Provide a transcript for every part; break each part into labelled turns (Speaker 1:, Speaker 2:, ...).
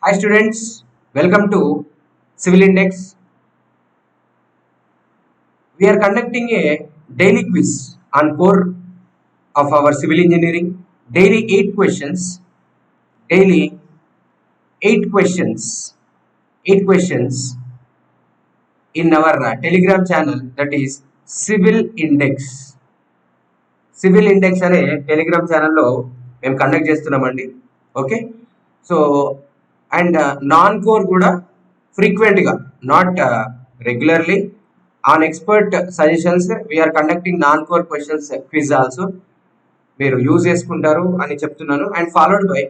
Speaker 1: Hi students, welcome to Civil Index. We are conducting a daily quiz on core of our civil engineering. Daily 8 questions. Daily 8 questions. 8 questions in our Telegram channel, that is Civil Index. Civil index అనే Telegram ఛానల్లో మేము conduct చేస్తున్నామండి. Okay, so and non core కూడా ఫ్రీక్వెంట్గా, not regularly, on expert suggestions we are conducting non core questions quiz also. మీరు use చేసుకుంటారు అని చెప్తున్నాను. అండ్ ఫాలోడ్ బై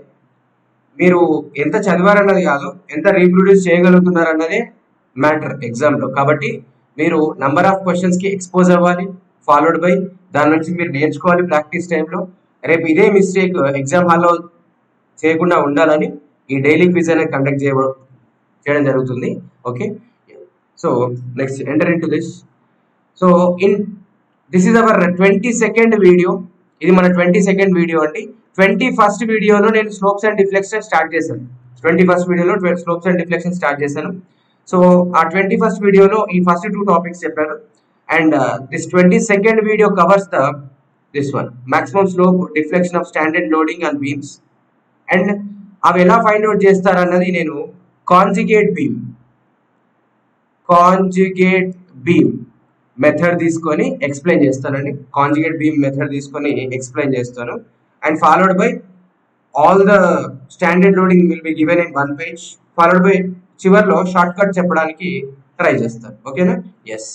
Speaker 1: మీరు ఎంత చదివారన్నది కాదు, ఎంత రీప్రొడ్యూస్ చేయగలుగుతున్నారు అన్నదే మ్యాటర్ ఎగ్జామ్లో. కాబట్టి మీరు నంబర్ ఆఫ్ క్వశ్చన్స్కి ఎక్స్పోజ్ అవ్వాలి, ఫాలోడ్ బై దాని నుంచి మీరు నేర్చుకోవాలి ప్రాక్టీస్ టైంలో. రేపు ఇదే మిస్టేక్ ఎగ్జామ్ హాల్లో చేయకుండా ఉండాలని ఈ డైలీ క్విజ్ అనేది కండక్ట్ చేయడం జరుగుతుంది. Okay, so next enter in to this. So this is hour 22nd video. ఇది మన 22nd వీడియో అండి. 21st వీడియోలో నేను స్లోప్స్ అండ్ డిఫ్లెక్షన్ స్టార్ట్ చేశాను. 21st వీడియోలో స్లోప్స్ అండ్ డిఫ్లెక్షన్ స్టార్ట్ చేశాను. సో ఆ 21st వీడియోలో ఈ ఫస్ట్ 2 టాపిక్స్ చెప్పాను. And this 22nd video covers this one, maximum slope deflection of standard loading and beams. And అవి ఎలా ఫైండ్ అవుట్ చేస్తారన్నది నేను కాంజుగేట్ బీమ్ మెథడ్ తీసుకొని ఎక్స్ప్లెయిన్ చేస్తానండి. కాంజుగేట్ బీమ్ మెథడ్ తీసుకొని ఎక్స్ప్లెయిన్ చేస్తాను. And followed by all the standard loading will be given in 1 page. Followed by చివర్లో short cut చెప్పడానికి try చేస్తాను. ఓకేనా? Yes.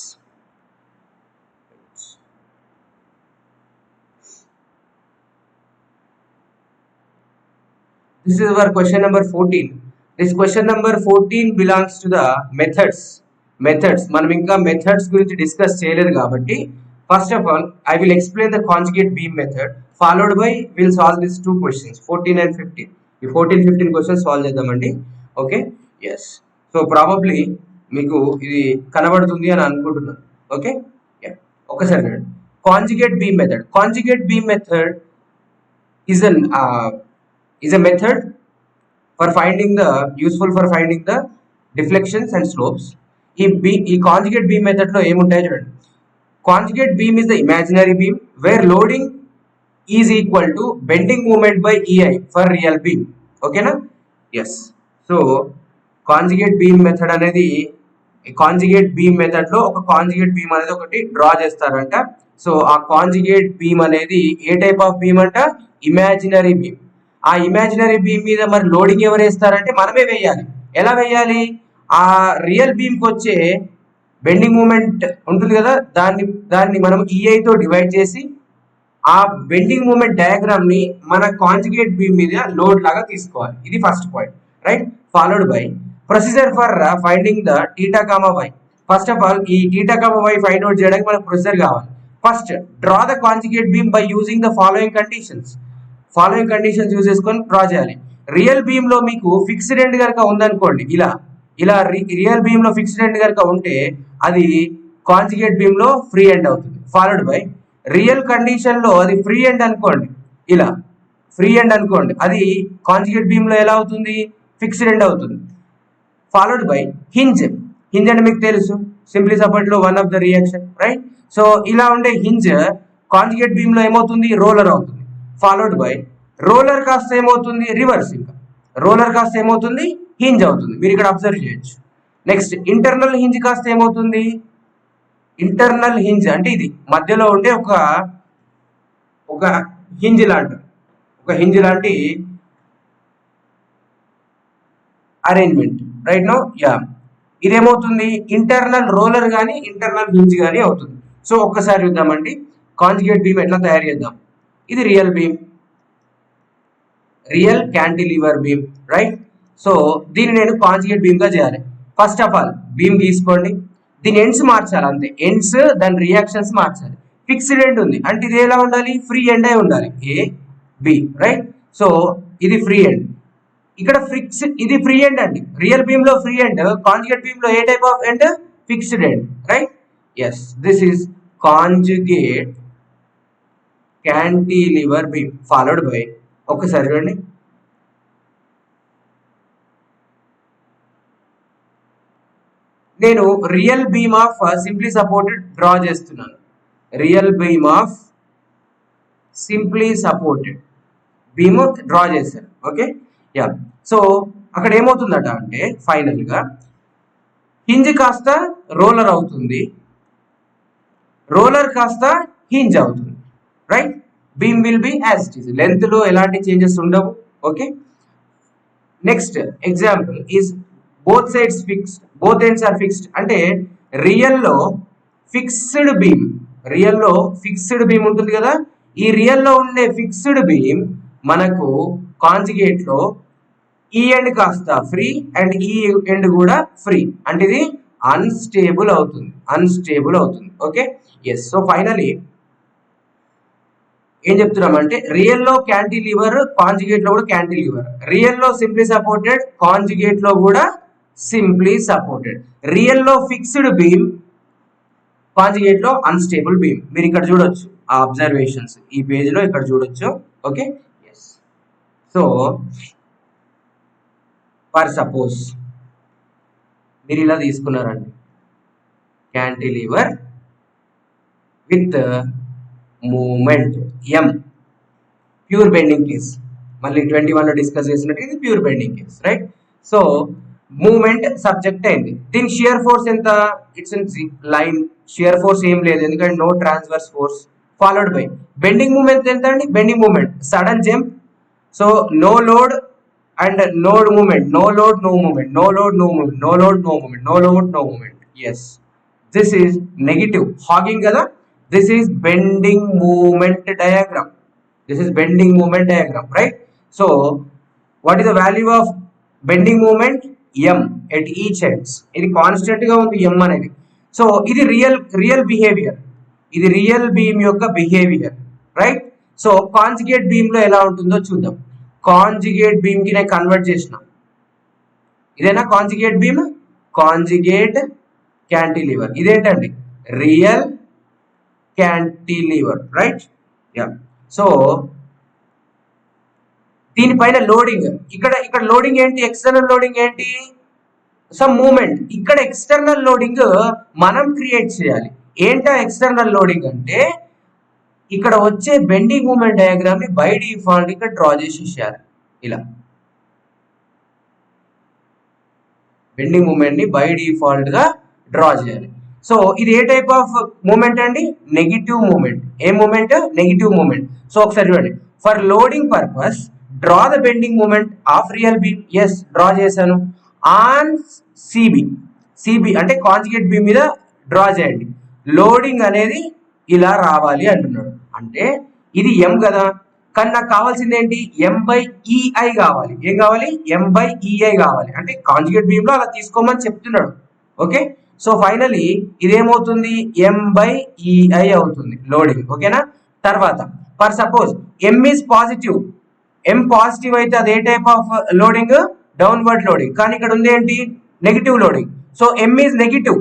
Speaker 1: This is our question number 14. This question number 14 belongs to the methods. మనం ఇంకా methods గురించి discuss చేయలేదు కాబట్టి first of all I will explain the conjugate beam method. Followed by we'll solve these 2 questions 14 and 15. ఈ 14-15 questions solve చేద్దామండి. Okay, yes. So probably మీకు ఇది కనబడుతుంది అని అనుకుంటున్నాను. ఓకే, ఒకసారి చూడండి. Conjugate beam method. Conjugate beam method is a method for finding the deflections and slopes. ఈ కాంజుగేట్ బీమ్ మెథడ్ లో ఏముంటాయో చూడండి. Conjugate beam is the imaginary beam where loading is equal to bending moment by EI for real beam. ఓకేనా? Yes. So conjugate beam method అనేది, conjugate beam method లో ఒక conjugate beam అనేది ఒకటి draw చేస్తారంట. So ఆ కాంజుగేట్ బీమ్ అనేది ఏ type of beam అంట? Imaginary beam. ఆ ఇమాజినరీ బీమ్ మీద మరి లోడింగ్ ఎవరు వేస్తారంటే మనమే వేయాలి. ఎలా వేయాలి? ఆ రియల్ బీమ్కి వచ్చే బెండింగ్ మూమెంట్ ఉంటుంది కదా, దాన్ని మనం ఈఐతో డివైడ్ చేసి ఆ బెండింగ్ మూమెంట్ డయాగ్రామ్ ని మన కాంజుగేట్ బీమ్ మీద లోడ్ లాగా తీసుకోవాలి. ఇది first point, right? Followed by procedure for finding the theta comma Y. First of all ఈ theta comma Y find out చేయడానికి మనకు ప్రొసీజర్ కావాలి. First draw the conjugate beam by using the following conditions use చేసుకొని draw చేయాలి. Real beam లో మీకు fixed end కనుక ఉందనుకోండి, ఇలా రియల్ బీమ్ లో ఫిక్స్డ్ ఎండ్ కనుక ఉంటే అది కాంజుగేట్ బీమ్ లో ఫ్రీ ఎండ్ అవుతుంది. ఫాలోడ్ బై రియల్ కండిషన్ లో అది ఫ్రీ ఎండ్ అనుకోండి, ఇలా ఫ్రీ ఎండ్ అనుకోండి, అది కాంజుగేట్ బీమ్ లో ఎలా అవుతుంది? ఫిక్స్డ్ ఎండ్ అవుతుంది. ఫాలోడ్ బై హింజ్ అంటే మీకు తెలుసు, సింప్లీ సపోర్ట్ లో one of the reaction, right? So ఇలా ఉండే హింజ్ కాంజుగేట్ బీమ్ లో ఏమవుతుంది? రోలర్ అవుతుంది. ఫాలోడ్ బై రోలర్ కాస్త ఏమవుతుంది? రివర్స్. ఇంకా రోలర్ కాస్త ఏమవుతుంది? హింజ్ అవుతుంది. మీరు ఇక్కడ అబ్జర్వ్ చేయొచ్చు. నెక్స్ట్ ఇంటర్నల్ హింజ్ కాస్త ఏమవుతుంది? ఇంటర్నల్ హింజ్ అంటే ఇది మధ్యలో ఉండే ఒక హింజ్ లాంటి అరేంజ్మెంట్, రైట్? నో, యా, ఇదేమవుతుంది? ఇంటర్నల్ రోలర్ కానీ ఇంటర్నల్ హింజ్ కానీ అవుతుంది. సో ఒక్కసారి చూద్దామండి కాంజుగేట్ బీమ్ ఎట్లా తయారు చేద్దాం. ఇది real beam, real cantilever beam, right? So దీన్ని నేను కాంజుగేట్ బీమ్ గా చేయాలి. ఫస్ట్ ఆఫ్ ఆల్ బీమ్ తీసుకోండి, దీని ఎండ్స్ మార్చాలి, అంతే. ఎండ్స్ దాని రియాక్షన్స్ మార్చాలి. ఫిక్స్డ్ ఎండ్ ఉంది అంటే ఇది ఎలా ఉండాలి? ఫ్రీ ఎండ్ అయి ఉండాలి, ఏ బి, రైట్? సో ఇది ఫ్రీ ఎండ్, ఇక్కడ ఇది ఫ్రీ ఎండ్ అండి. రియల్ బీమ్ లో ఫ్రీ ఎండ్, కాంజుగేట్ బీమ్ లో ఏ type of end? Fixed end, right? Yes, this is conjugate cantilever beam. Followed by ఒకసారి చూడండి, నేను real beam of simply supported draw చేస్తున్నాను. Real beam of simply supported beam draw చేశాను. Okay, yeah. So అక్కడ ఏమవుతుందట అంటే ఫైనల్ గా hinge కాస్త రోలర్ అవుతుంది, రోలర్ కాస్త హింజ్ అవుతుంది, right? Beam will be as it is, length లో ఎలాంటి చేంజెస్ ఉండవు. Okay, next example is both sides fixed, both ends are fixed. అంటే రియల్లో ఫిక్స్డ్ బీమ్, రియల్లో ఫిక్స్డ్ బీమ్ ఉంటుంది కదా, ఈ రియల్లో ఉండే ఫిక్స్డ్ బీమ్ మనకు కాంజుగేట్ లో ఈ ఎండ్ కాస్త ఫ్రీ అండ్ ఈ ఎండ్ కూడా ఫ్రీ, అంటే ఇది అన్స్టేబుల్ అవుతుంది, అన్స్టేబుల్ అవుతుంది. Okay, yes. సో ఫైనలీ ఏం చెప్తున్నామంటే రియల్లో క్యాంటిలివర్, కాంజుగేట్ లో కూడా క్యాంటిలివర్, రియల్లో సింప్లీ సపోర్టెడ్, కాంజుగేట్ లో కూడా సింప్లీ సపోర్టెడ్, రియల్లో ఫిక్స్డ్ బీమ్, కాంజుగేట్ లో అన్స్టేబుల్ బీమ్. మీరు ఇక్కడ చూడొచ్చు ఆ అబ్జర్వేషన్స్ ఈ పేజ్ లో ఇక్కడ చూడొచ్చు. Okay, yes. So for suppose మీరు ఇలా తీసుకున్నారండి cantilever with moment M, pure bending case, మళ్ళీ 21 లో డిస్కస్ చేసినట్టు ఇది pure bending case, right? So moment subject అయింది, దీని షియర్ ఫోర్స్ ఎంత? It's in line, shear force ఏం లేదు ఎందుకంటే no transverse force, followed by bending moment ఎంత అండి? Bending moment sudden jump, so no load and load moment, no load no moment, no load no moment, no load no moment, no load no moment. Yes, this is negative hogging కదా, this is bending movement diagram, this is bending movement diagram, right? So what is the value of bending moment? M at each ends, ఇది constant గా ఉంది m అనేది. So ఇది real behaviour, ఇది real beam యొక్క behaviour, right? So conjugate beam లో ఎలా ఉంటుందో చూద్దాం. కాంజుగేట్ బీమ్ కి నేను కన్వర్ట్ చేసిన, ఇదేనా కాంజుగేట్ బీమ్? కాంజుగేట్ క్యాంటిలివర్, ఇదేంటండి? Real cantilever, right? Ya. So దీనిపైన లోడింగ్, ఇక్కడ లోడింగ్ ఏంటి? ఎక్స్టర్నల్ లోడింగ్ ఏంటి? Sum moment. ఇక్కడ ఎక్స్టర్నల్ లోడింగ్ మనం క్రియేట్ చేయాలి. ఏంటా ఎక్స్టర్నల్ లోడింగ్ అంటే ఇక్కడ వచ్చే బెండింగ్ మూమెంట్ డయాగ్రామ్ ని బై డిఫాల్ట్ ఇక్కడ డ్రా చేసేయాలి. ఇలా బెండింగ్ మూమెంట్ ని బై డిఫాల్ట్ గా డ్రా చేయాలి. సో ఇది ఏ టైప్ ఆఫ్ మూమెంట్ అండి? Negative moment. ఏ మూమెంట్? Negative moment. సో ఒకసారి చూడండి, for loading purpose draw the bending moment of real beam. Yes, draw చేశాను. ఆన్ సిబి, సిబి అంటే కాంజుగేట్ బీమ్ మీద డ్రా చేయండి. లోడింగ్ అనేది ఇలా రావాలి అంటున్నాడు. అంటే ఇది ఎం కదా, కానీ నాకు కావాల్సింది ఏంటి? ఎం బై ఈఐ కావాలి. ఏం కావాలి? ఎం బై ఈఐ కావాలి. అంటే కాంజుగేట్ బీమ్ లో అలా తీసుకోమని చెప్తున్నాడు. ఓకే, సో ఫైనలీ ఇదేమవుతుంది? ఎం బై ఈఐ అవుతుంది లోడింగ్. ఓకేనా? తర్వాత for suppose M is positive, M positive అయితే అది ఏ type of loading? Downward loading. కానీ ఇక్కడ ఉంది ఏంటి? Negative loading. So M is negative.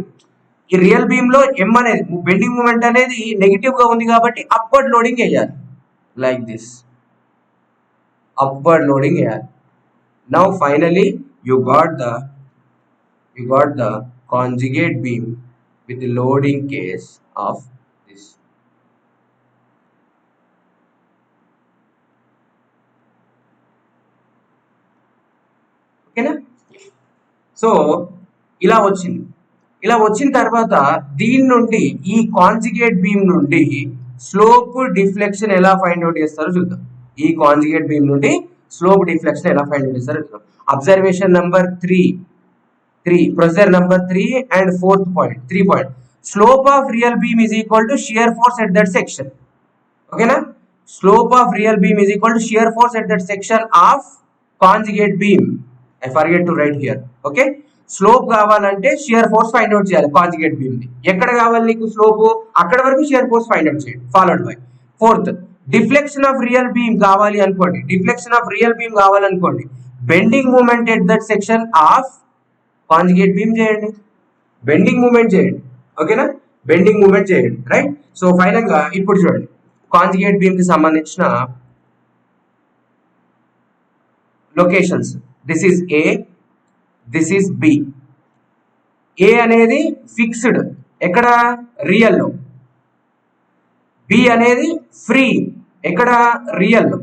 Speaker 1: ఈ రియల్ బీమ్ లో ఎం అనేది బెండింగ్ మూమెంట్ అనేది నెగిటివ్ గా ఉంది కాబట్టి అప్వర్డ్ లోడింగ్ వేయాలి. లైక్ దిస్ అప్వర్డ్ లోడింగ్ వేయాలి. Now finally you got the conjugate beam with the loading case of this. ఓకేనా? సో ఇలా వచ్చింది. ఇలా వచ్చిన తర్వాత దీని నుండి ఈ కాంజుగేట్ బీమ్ నుండి స్లోప్ డిఫ్లెక్షన్ ఎలా ఫైండ్ అవుట్ చేస్తారో చూద్దాం. ఈ కాంజుగేట్ బీమ్ నుండి స్లోప్ డిఫ్లెక్షన్ ఎలా ఫైండ్ అవుట్ చేస్తారో చూద్దాం. Observation number 3, procedure number 3 and 4th point, 3 point. Slope of real beam is equal to shear force at that section. Okay na? Slope of real beam is equal to shear force at that section of conjugate beam. I forget to write here. Okay? Slope కావాలంటే shear force find out చేయాలి conjugate beam ని. ఎక్కడ కావాలి నీకు slope? అక్కడ వరకు shear force find out చేయండి. Followed by 4th, deflection of real beam కావాలి అనుకోండి. deflection of real beam కావాలనుకోండి. Bending moment at that section of conjugate beam చేయండి, బెండింగ్ మూమెంట్ చేయండి. ఓకేనా? బెండింగ్ మూమెంట్ చేయండి, రైట్? సో ఫైనల్ గా ఇప్పుడు చూడండి, కాంజుగేట్ బీమ్ కి సంబంధించిన locations. This is A, this is B. A అనేది ఫిక్స్డ్ ఎక్కడ రియల్లో, బి అనేది ఫ్రీ ఎక్కడ రియల్లో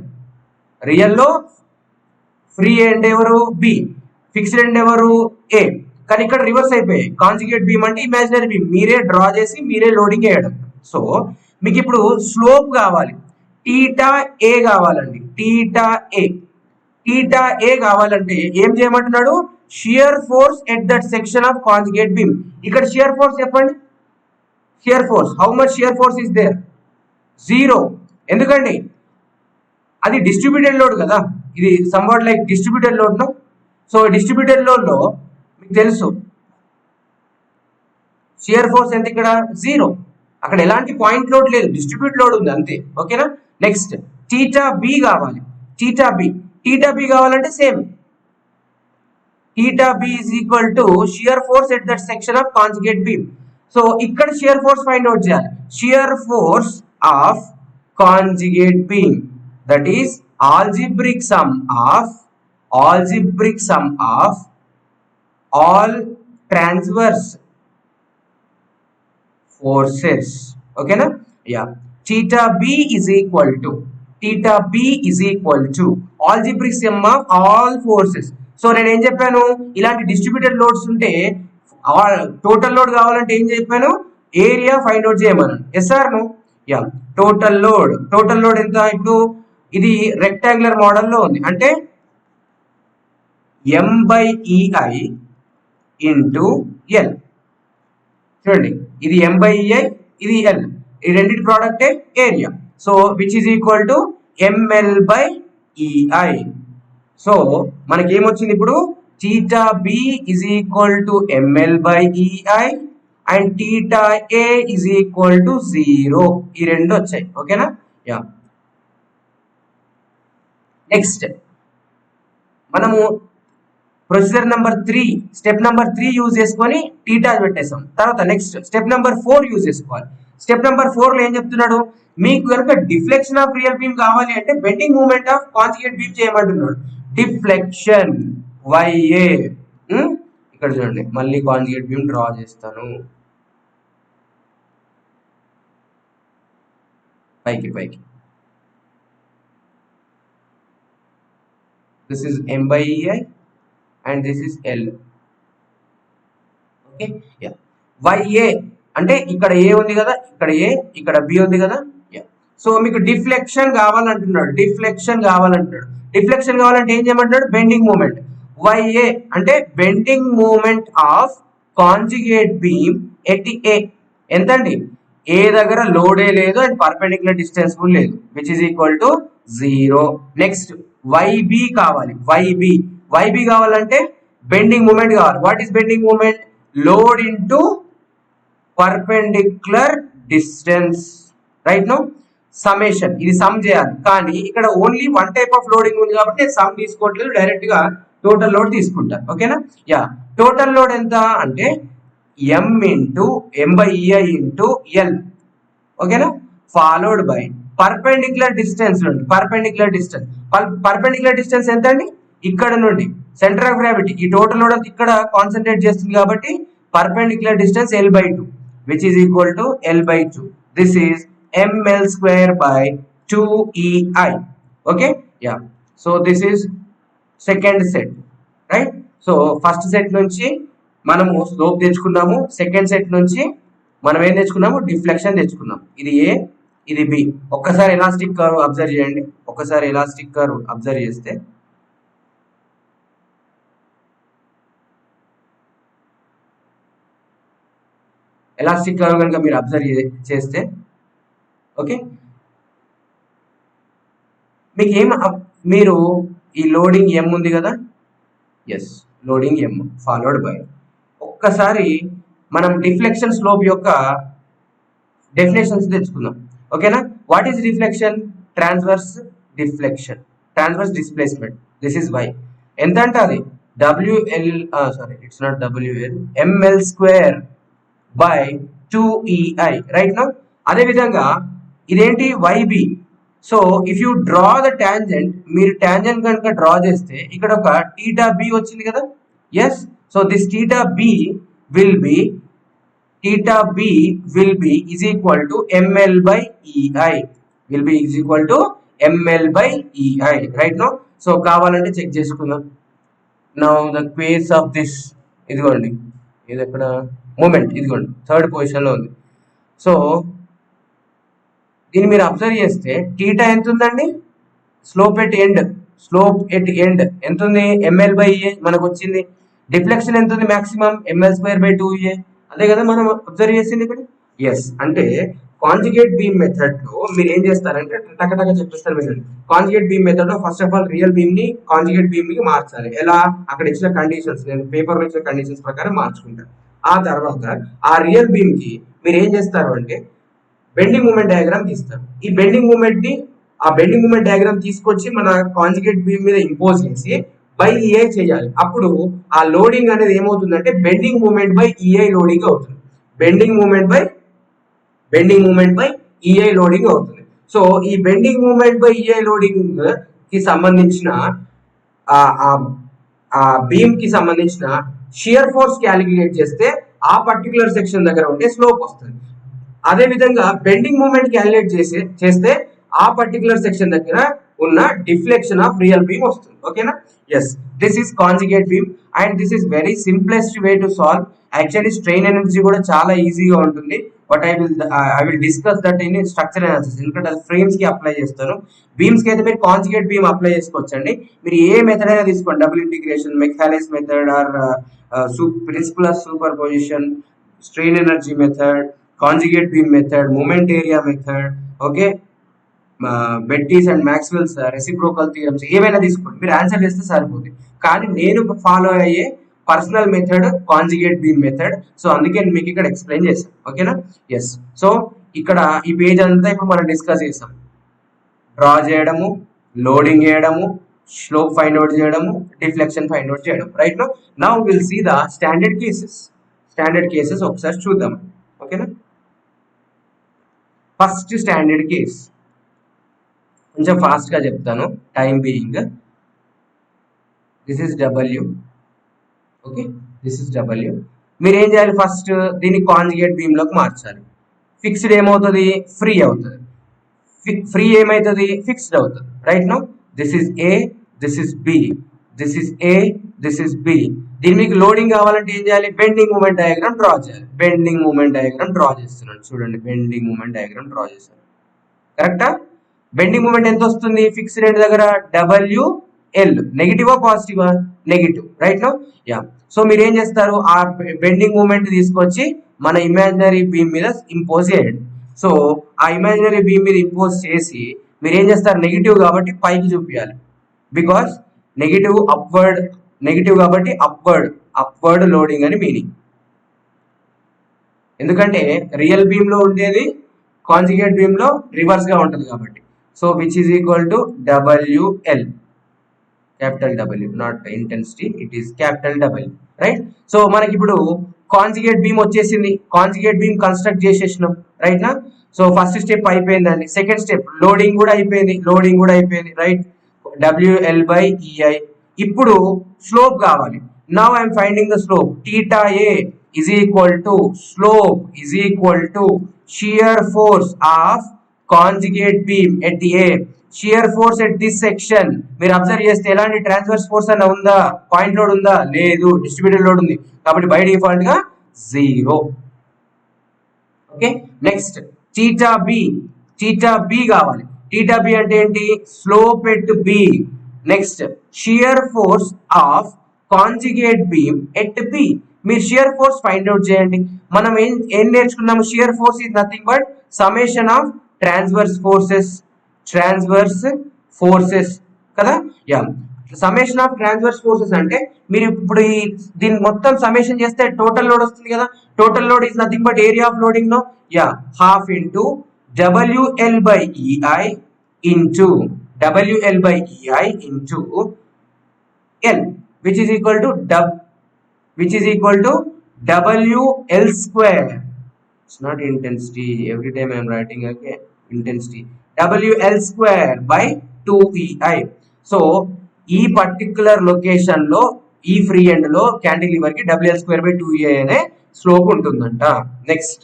Speaker 1: ఫ్రీ అంటే ఎవరు బి, ఫిక్స్డ్ అంటే ఎవరు ఏ. కానీ ఇక్కడ రివర్స్ అయిపోయాయి. కాంజుగేట్ బీమ్ అంటే ఇమాజినరీ బీమ్, మీరే డ్రా చేసి మీరే లోడింగ్ వేయడం. సో మీకు ఇప్పుడు స్లోప్ కావాలి, టీటా ఏ కావాలండి. టీటా ఏ కావాలంటే ఏం చేయమంటున్నాడు, shear force at that section of conjugate beam. ఇక్కడ షియర్ ఫోర్స్ చెప్పండి, shear force how much shear force is there, 0. ఎందుకండి అది డిస్ట్రిబ్యూటెడ్ లోడ్ కదా, ఇది somewhat like distributed load no. So distributed load లో మీకు తెలుసు షియర్ ఫోర్స్ ఎంత, ఇక్కడ 0. అక్కడ ఎలాంటి పాయింట్ లోడ్ లేదు, డిస్ట్రిబ్యూట్ లోడ్ ఉంది అంతే. ఓకేనా. నెక్స్ట్ టీటా బి కావాలి. టీటా బి కావాలంటే same, theta B is equal to shear force at that section of conjugate beam. So ఇక్కడ షియర్ ఫోర్స్ ఫైండ్ అవుట్ చేయాలి. Shear force of conjugate beam, that is algebraic sum of all transverse forces. Okay na? Yeah. Theta b is equal to algebraic sum of all forces. So నేను ఏం చెప్పాను, ఇలాంటి distributed loads ఉంటే total load కావాలంటే ఏం చెప్పాను, area find out చేయమన్నాను. Yes or no? Ya. Total load ఎంత, ఇప్పుడు ఇది రెక్టాంగులర్ మోడల్లో ఉంది అంటే M/EI ఇంటూ ఎల్. చూడండి ఇది M/EI, ఇది ఎల్, ఈ రెండింటి ప్రోడక్టే area. So which is equal to ML/EI. So మనకి ఏమొచ్చింది ఇప్పుడు, theta B is equal to ML/EI and theta A is equal to 0. ఈ రెండు వచ్చాయి. ఓకేనా. యా. నెక్స్ట్ మనము procedure number 3, step number 3 use చేసుకొని టీటా పెట్టేసాం. తర్వాత నెక్స్ట్ స్టెప్ నెంబర్ 4 యూజ్ చేసుకోవాలి. స్టెప్ నెంబర్ 4 లో ఏం చెప్తున్నాడు, మీకు కనుక డిఫ్లెక్షన్ ఆఫ్ రియల్ బీమ్ కావాలి అంటే bending moment of conjugate beam చేయమంటున్నాడు. Deflection YA. ఇక్కడ చూడండి మళ్ళీ కాంజుగేట్ బీమ్ డ్రా చేస్తాను, పైకి. This is M/EI and this is L. Okay, yeah. YA అంటే ఇక్కడ A ఉంది కదా, ఇక్కడ A, ఇక్కడ B ఉంది కదా. యా. సో మీకు డిఫ్లెక్షన్ కావాలంటున్నాడు. డిఫ్లెక్షన్ కావాలంటే ఏం చేయమంటున్నాడు, బెండింగ్ మూమెంట్. YA అంటే bending moment of conjugate beam at A. ఎంతండి, ఏ దగ్గర లోడే లేదు అండ్ పర్పెండిక్యులర్ డిస్టెన్స్ కూడా లేదు, which is equal to 0. Next YB కావాలి. YB కావాలంటే బెండింగ్ మూమెంట్ కావాలి. What is bending moment, load into perpendicular distance. Right no, summation, ఇది సమ్ చేయాలి. కానీ ఇక్కడ only one type of loading ఉంది కాబట్టి నేను సమ్ తీసుకోవట్లేదు, డైరెక్ట్ గా టోటల్ లోడ్ తీసుకుంటాను. ఓకేనా. యా. టోటల్ లోడ్ ఎంత అంటే M into M/EI into L. ఓకేనా. ఫాలోడ్ బై పర్పెండిక్యులర్ డిస్టెన్స్ నుండి, పర్పెండిక్యులర్ డిస్టెన్స్ ఎంత అండి, ఇక్కడ నుండి సెంటర్ ఆఫ్ గ్రావిటీ, ఈ టోటల్ లోడ్ అంతా ఇక్కడ కాన్సన్ట్రేట్ చేస్తుంది కాబట్టి perpendicular distance L/2, which is equal to L/2. This is ML/2/2EI. Okay. Yeah. So this is second set. Right. So first set నుంచి మనము స్లోప్ తెచ్చుకున్నాము, సెకండ్ సెట్ నుంచి మనం ఏం తెచ్చుకున్నాము, డిఫ్లెక్షన్ తెచ్చుకున్నాం. ఇది ఏ, ఇది బి. ఒక్కసారి ఎలాస్టిక్ కర్వ్ అబ్జర్వ్ చేయండి. చేస్తే ఎలాస్టిక్ కర్వ్ కనుక మీరు అబ్జర్వ్ చేస్తే ఓకే, మీకు మీరు ఈ లోడింగ్ M ఉంది కదా, yes, loading M followed by, ఒక్కసారి మనం డిఫ్లెక్షన్ స్లోప్ యొక్క డెఫినేషన్స్ తెచ్చుకుందాం. ఓకేనా. What is reflection, transverse displacement. This is Y. ఎంత అంటే అది ML/2/2EI. Right no. అదే విధంగా ఇదేంటి, YB. So if you draw the tangent, మీరు టాంజెంట్ కనుక డ్రా చేస్తే ఇక్కడ ఒక టీటా బి వచ్చింది కదా. Yes. So this theta B will be theta b will be is equal to ml by ei, will be is equal to ml by ei, right now. So కావాలంటే check చేసుకుందాం. Now the క్వేస్ of this, ఇదిగోండి ఇది ఎక్కడ moment, ఇదిగోండి third position లో ఉంది. So దీన్ని మీరు అబ్జర్వ్ చేస్తే టీటా ఎంత ఉందండి, slope at end, slope at end ఎంత ఉంది, ఎంఎల్ బై ఏ మనకు వచ్చింది. డిఫ్లెక్షన్ ఎంత ఉంది, maximum ML square by 2a, అదే కదా మనం అబ్జర్వ్ చేసింది ఇక్కడ. ఎస్, అంటే కాంజుగేట్ బీమ్ మెథడ్ లో మీరు ఏం చేస్తారంటే టకటక చెప్పిస్తారు మీరు. కాంజుగేట్ బీమ్ మెథడ్ లో first of all real beam ని కాంజుగేట్ బీమ్ కి మార్చాలి. ఎలా, అక్కడ ఇచ్చిన కండిషన్స్, నేను పేపర్ లో ఇచ్చిన కండిషన్స్ ప్రకారం మార్చుకుంటాను. ఆ తర్వాత ఆ రియల్ బీమ్ కి మీరు ఏం చేస్తారు అంటే బెండింగ్ మూమెంట్ డయాగ్రామ్ తీస్తారు. ఈ బెండింగ్ మూమెంట్ ని, ఆ బెండింగ్ మూమెంట్ డయాగ్రామ్ తీసుకొచ్చి మన కాంజుగేట్ బీమ్ మీద ఇంపోజ్ చేసి బై ఈఐ చేయాలి. అప్పుడు ఆ లోడింగ్ అనేది ఏమవుతుందంటే bending moment by EI loading అవుతుంది. Bending moment by EI loading అవుతుంది. సో ఈ bending moment by EI loading కి సంబంధించిన ఆ బీమ్ కి సంబంధించిన షియర్ ఫోర్స్ క్యాలిక్యులేట్ చేస్తే ఆ పర్టికులర్ సెక్షన్ దగ్గర ఉంటే స్లోప్ వస్తుంది. అదే విధంగా బెండింగ్ మూమెంట్ క్యాలిక్యులేట్ చేస్తే ఆ పర్టికులర్ సెక్షన్ దగ్గర ఉన్న డిఫ్లెక్షన్ ఆఫ్ రియల్ బీమ్ వస్తుంది. ఓకేనా? Yes, this is conjugate beam and this is very simplest way to solve. Actually strain energy కూడా చాలా ఈజీగా ఉంటుంది. But I will discuss that in structure analysis, ఎందుకంటే అది ఫ్రేమ్స్ కి అప్లై చేస్తాను. బీమ్స్ కి అయితే మీరు కాంజుగేట్ బీమ్ అప్లై చేసుకోవచ్చండి. మీరు ఏ మెథడ్ అయినా తీసుకోండి, double integration, mechanics method, or principle of superposition, strain energy method, conjugate beam method, moment area method, okay, Betti's and Maxwell's reciprocal theorems, ఏవైనా తీసుకోండి, మీరు ఆన్సర్ చేస్తే సరిపోతుంది. కానీ నేను ఫాలో అయ్యే personal method conjugate beam method. So అందుకే మీకు ఇక్కడ ఎక్స్ప్లెయిన్ చేశాను. ఓకేనా? ఎస్, సో ఇక్కడ ఈ పేజ్ అంతా ఇప్పుడు మనం డిస్కస్ చేసాం. డ్రా చేయడము, లోడింగ్ చేయడము, స్లోప్ ఫైండ్ అవుట్ చేయడము, డిఫ్లెక్షన్ ఫైండ్ అవుట్ చేయడం, right. Now will see the standard cases ఒకసారి చూద్దాం. ఓకేనా? ఫస్ట్ స్టాండర్డ్ కేస్ కొంచెం ఫాస్ట్ గా చెప్తాను, time being. This is W, okay, this is W. మీరు ఏం చేయాలి, ఫస్ట్ దీన్ని కాంజుగేట్ బీమ్ లోకి మార్చాలి. ఫిక్స్డ్ ఏమవుతుంది, ఫ్రీ అవుతుంది. ఫ్రీ ఏమవుతుంది, ఫిక్స్డ్ అవుతుంది, right. Now this is A, this is B, this is A, this is B. దీని మీకు లోడింగ్ కావాలంటే ఏం చేయాలి, బెండింగ్ మూమెంట్ డయాగ్రామ్ డ్రా చేయాలి. బెండింగ్ మూమెంట్ డయాగ్రామ్ డ్రా చేస్తున్నాను, చూడండి, బెండింగ్ మూమెంట్ డయాగ్రామ్ డ్రా చేశాను. కరెక్టా? బెండింగ్ మూమెంట్ ఎంత వస్తుంది, ఫిక్స్డ్ ఎండ్ దగ్గర WL, నెగిటివా పాజిటివా, negative, right. Now ya, so మీరు ఏం చేస్తారు, ఆ బెండింగ్ మూమెంట్ తీసుకొచ్చి మన ఇమాజినరీ బీమ్ మీద ఇంపోజ్ చేయండి. సో ఆ ఇమాజినరీ బీమ్ మీద ఇంపోజ్ చేసి మీరు ఏం చేస్తారు, నెగిటివ్ కాబట్టి పైకి చూపించాలి. బికాస్ నెగిటివ్ కాబట్టి అప్వర్డ్ లోడింగ్ అని మీనింగ్. ఎందుకంటే రియల్ బీమ్ లో ఉండేది కాంజుగేట్ బీమ్ లో రివర్స్ గా ఉంటుంది కాబట్టి. So which is equal to WL, capital W, not intensity, it is capital W, right. So మనకి ఇప్పుడు కాంజుగేట్ బీమ్ వచ్చేసింది, కాంజుగేట్ బీమ్ కన్స్ట్రక్ట్ చేసేసినాం, రైట్ నా. సో ఫస్ట్ స్టెప్ అయిపోయిందండి. సెకండ్ స్టెప్ లోడింగ్ కూడా అయిపోయింది, రైట్. WL by EI. ఇప్పుడు slope కావాలి. Now I'm finding the slope. theta A is equal to slope is equal to shear force of conjugate beam at A. Shear force at this section మీరు observe చేస్తే ఎలాంటి transverse force అన్న ఉందా, point load ఉందా, లేదు, distributed load ఉంది, కాబట్టి by default గా 0. ఓకే, నెక్స్ట్ థీటా బి కావాలి. థీటా బి అంటే ఏంటి, slope at B. Next shear force of conjugate beam at B. మీరు షియర్ ఫోర్స్ ఫైండ్ అవుట్ చేయండి. మనం ఏం నేర్చుకున్నాము, shear force is nothing but summation of transverse forces కదా. Ya, summation of transverse forces అంటే మీరు ఇప్పుడు దీన్ని మొత్తం సమ్మేషన్ చేస్తే టోటల్ లోడ్ వస్తుంది కదా. Total load is nothing but area of loading no. Yeah, half into WL by EI into L, which is equal to WL square. It's not intensity. Every time I am writing again intensity. WL square by 2EI. So ఈ particular location లో ఈ free end లో cantilever కి WL²/2EI అనే slope ఉంటుందంట. Next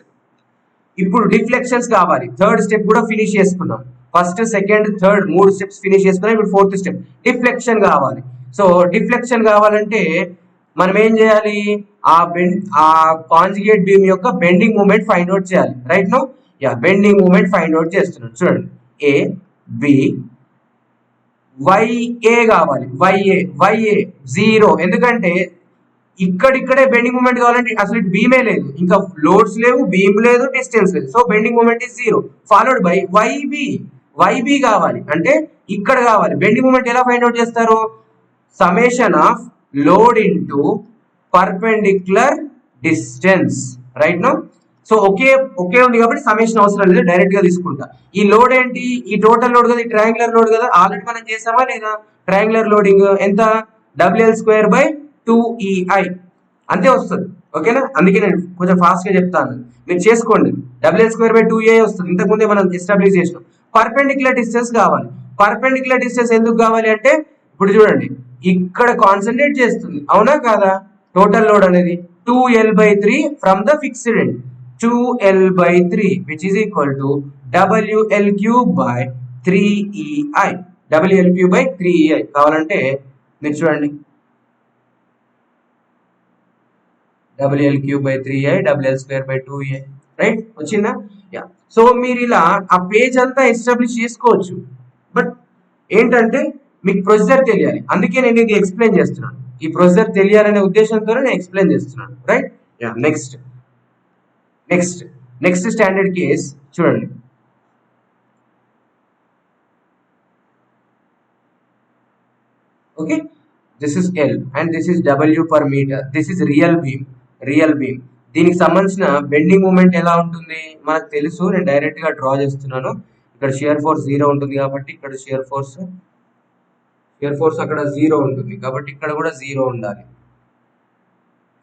Speaker 1: ఇప్పుడు deflections కావాలి. Third step కూడా ఫినిష్ చేసుకున్నాం. First, second, third 3 steps finish చేసుకున్నాం. ఇప్పుడు ఫోర్త్ స్టెప్ డిఫ్లెక్షన్ కావాలి. సో డిఫ్లెక్షన్ కావాలంటే మనం ఏం చేయాలి? ఆ కాంజుగేట్ బీమ్ యొక్క బెండింగ్ మూమెంట్ ఫైండ్ అవుట్ చేయాలి. Right no bending moment find out చేస్తున్నాం. చూడండి, ఏ బి YA కావాలి. YA 0. ఎందుకంటే ఇక్కడిక్కడే బెండింగ్ మూమెంట్ కావాలంటే అసలు ఇటు బీమే లేదు, ఇంకా లోడ్స్ లేవు, బీమ్ లేదు, డిస్టెన్స్ లేదు. So bending moment is 0 followed by YB కావాలి. అంటే ఇక్కడ కావాలి. బెండింగ్ మూమెంట్ ఎలా ఫైండ్ అవుట్ చేస్తారు? Summation of load into perpendicular distance. Right no. So ఒకే ఉంది కాబట్టి సమేషన్ అవసరం లేదు, డైరెక్ట్ గా తీసుకుంటా. ఈ లోడ్ ఏంటి? ఈ టోటల్ లోడ్ కదా, ఈ ట్రయాంగులర్ లోడ్ కదా, ఆల్రెడీ మనం చేసామా లేదా? ట్రయాంగులర్ లోడింగ్ ఎంత? WL²/2EI అంతే వస్తుంది. ఓకేనా? అందుకే నేను కొంచెం ఫాస్ట్ గా చెప్తాను, మీరు చేసుకోండి. WL²/2EI వస్తుంది. ఇంతకుముందే మనం ఎస్టాబ్లిష్ చేసినాం. పర్పెండిక్యులర్ డిస్టెన్స్ కావాలి. పర్పెండిక్యులర్ డిస్టెన్స్ ఎందుకు కావాలి అంటే, ఇప్పుడు చూడండి, ఇక్కడ కాన్సన్ట్రేట్ చేస్తుంది, అవునా కాదా? టోటల్ లోడ్ అనేది 2L/3 from the fixed end. 2L/3 which is equal to WL3/3EI. WL3/3EI కావాలంటే మీరు చూడండి, WL3/3EI WL²/2EI. రైట్, వచ్చిందా? యా. సో మీరు ఇలా ఆ పేజ్ అంతా ఎస్టాబ్లిష్ చేసుకోవచ్చు. బట్ ఏంటంటే మీకు ప్రొసీజర్ తెలియాలి, అందుకే నేను ఇది ఎక్స్ప్లెయిన్ చేస్తున్నాను. ఈ ప్రొసీజర్ తెలియాలనే ఉద్దేశంతో నేను ఎక్స్ప్లెయిన్ చేస్తున్నాను. Right. Yeah. Next standard case చూడండి. Okay, this is L and this is W per metre. This is real beam. దీనికి సంబంధించిన బెండింగ్ మూమెంట్ ఎలా ఉంటుంది మనకు తెలుసు. నేను డైరెక్ట్ గా డ్రా చేస్తున్నాను. ఇక్కడ షియర్ ఫోర్స్ 0 ఉంటుంది కాబట్టి ఇక్కడ షియర్ ఫోర్స్ అక్కడ 0 ఉంటుంది కాబట్టి ఇక్కడ కూడా 0 ఉండాలి.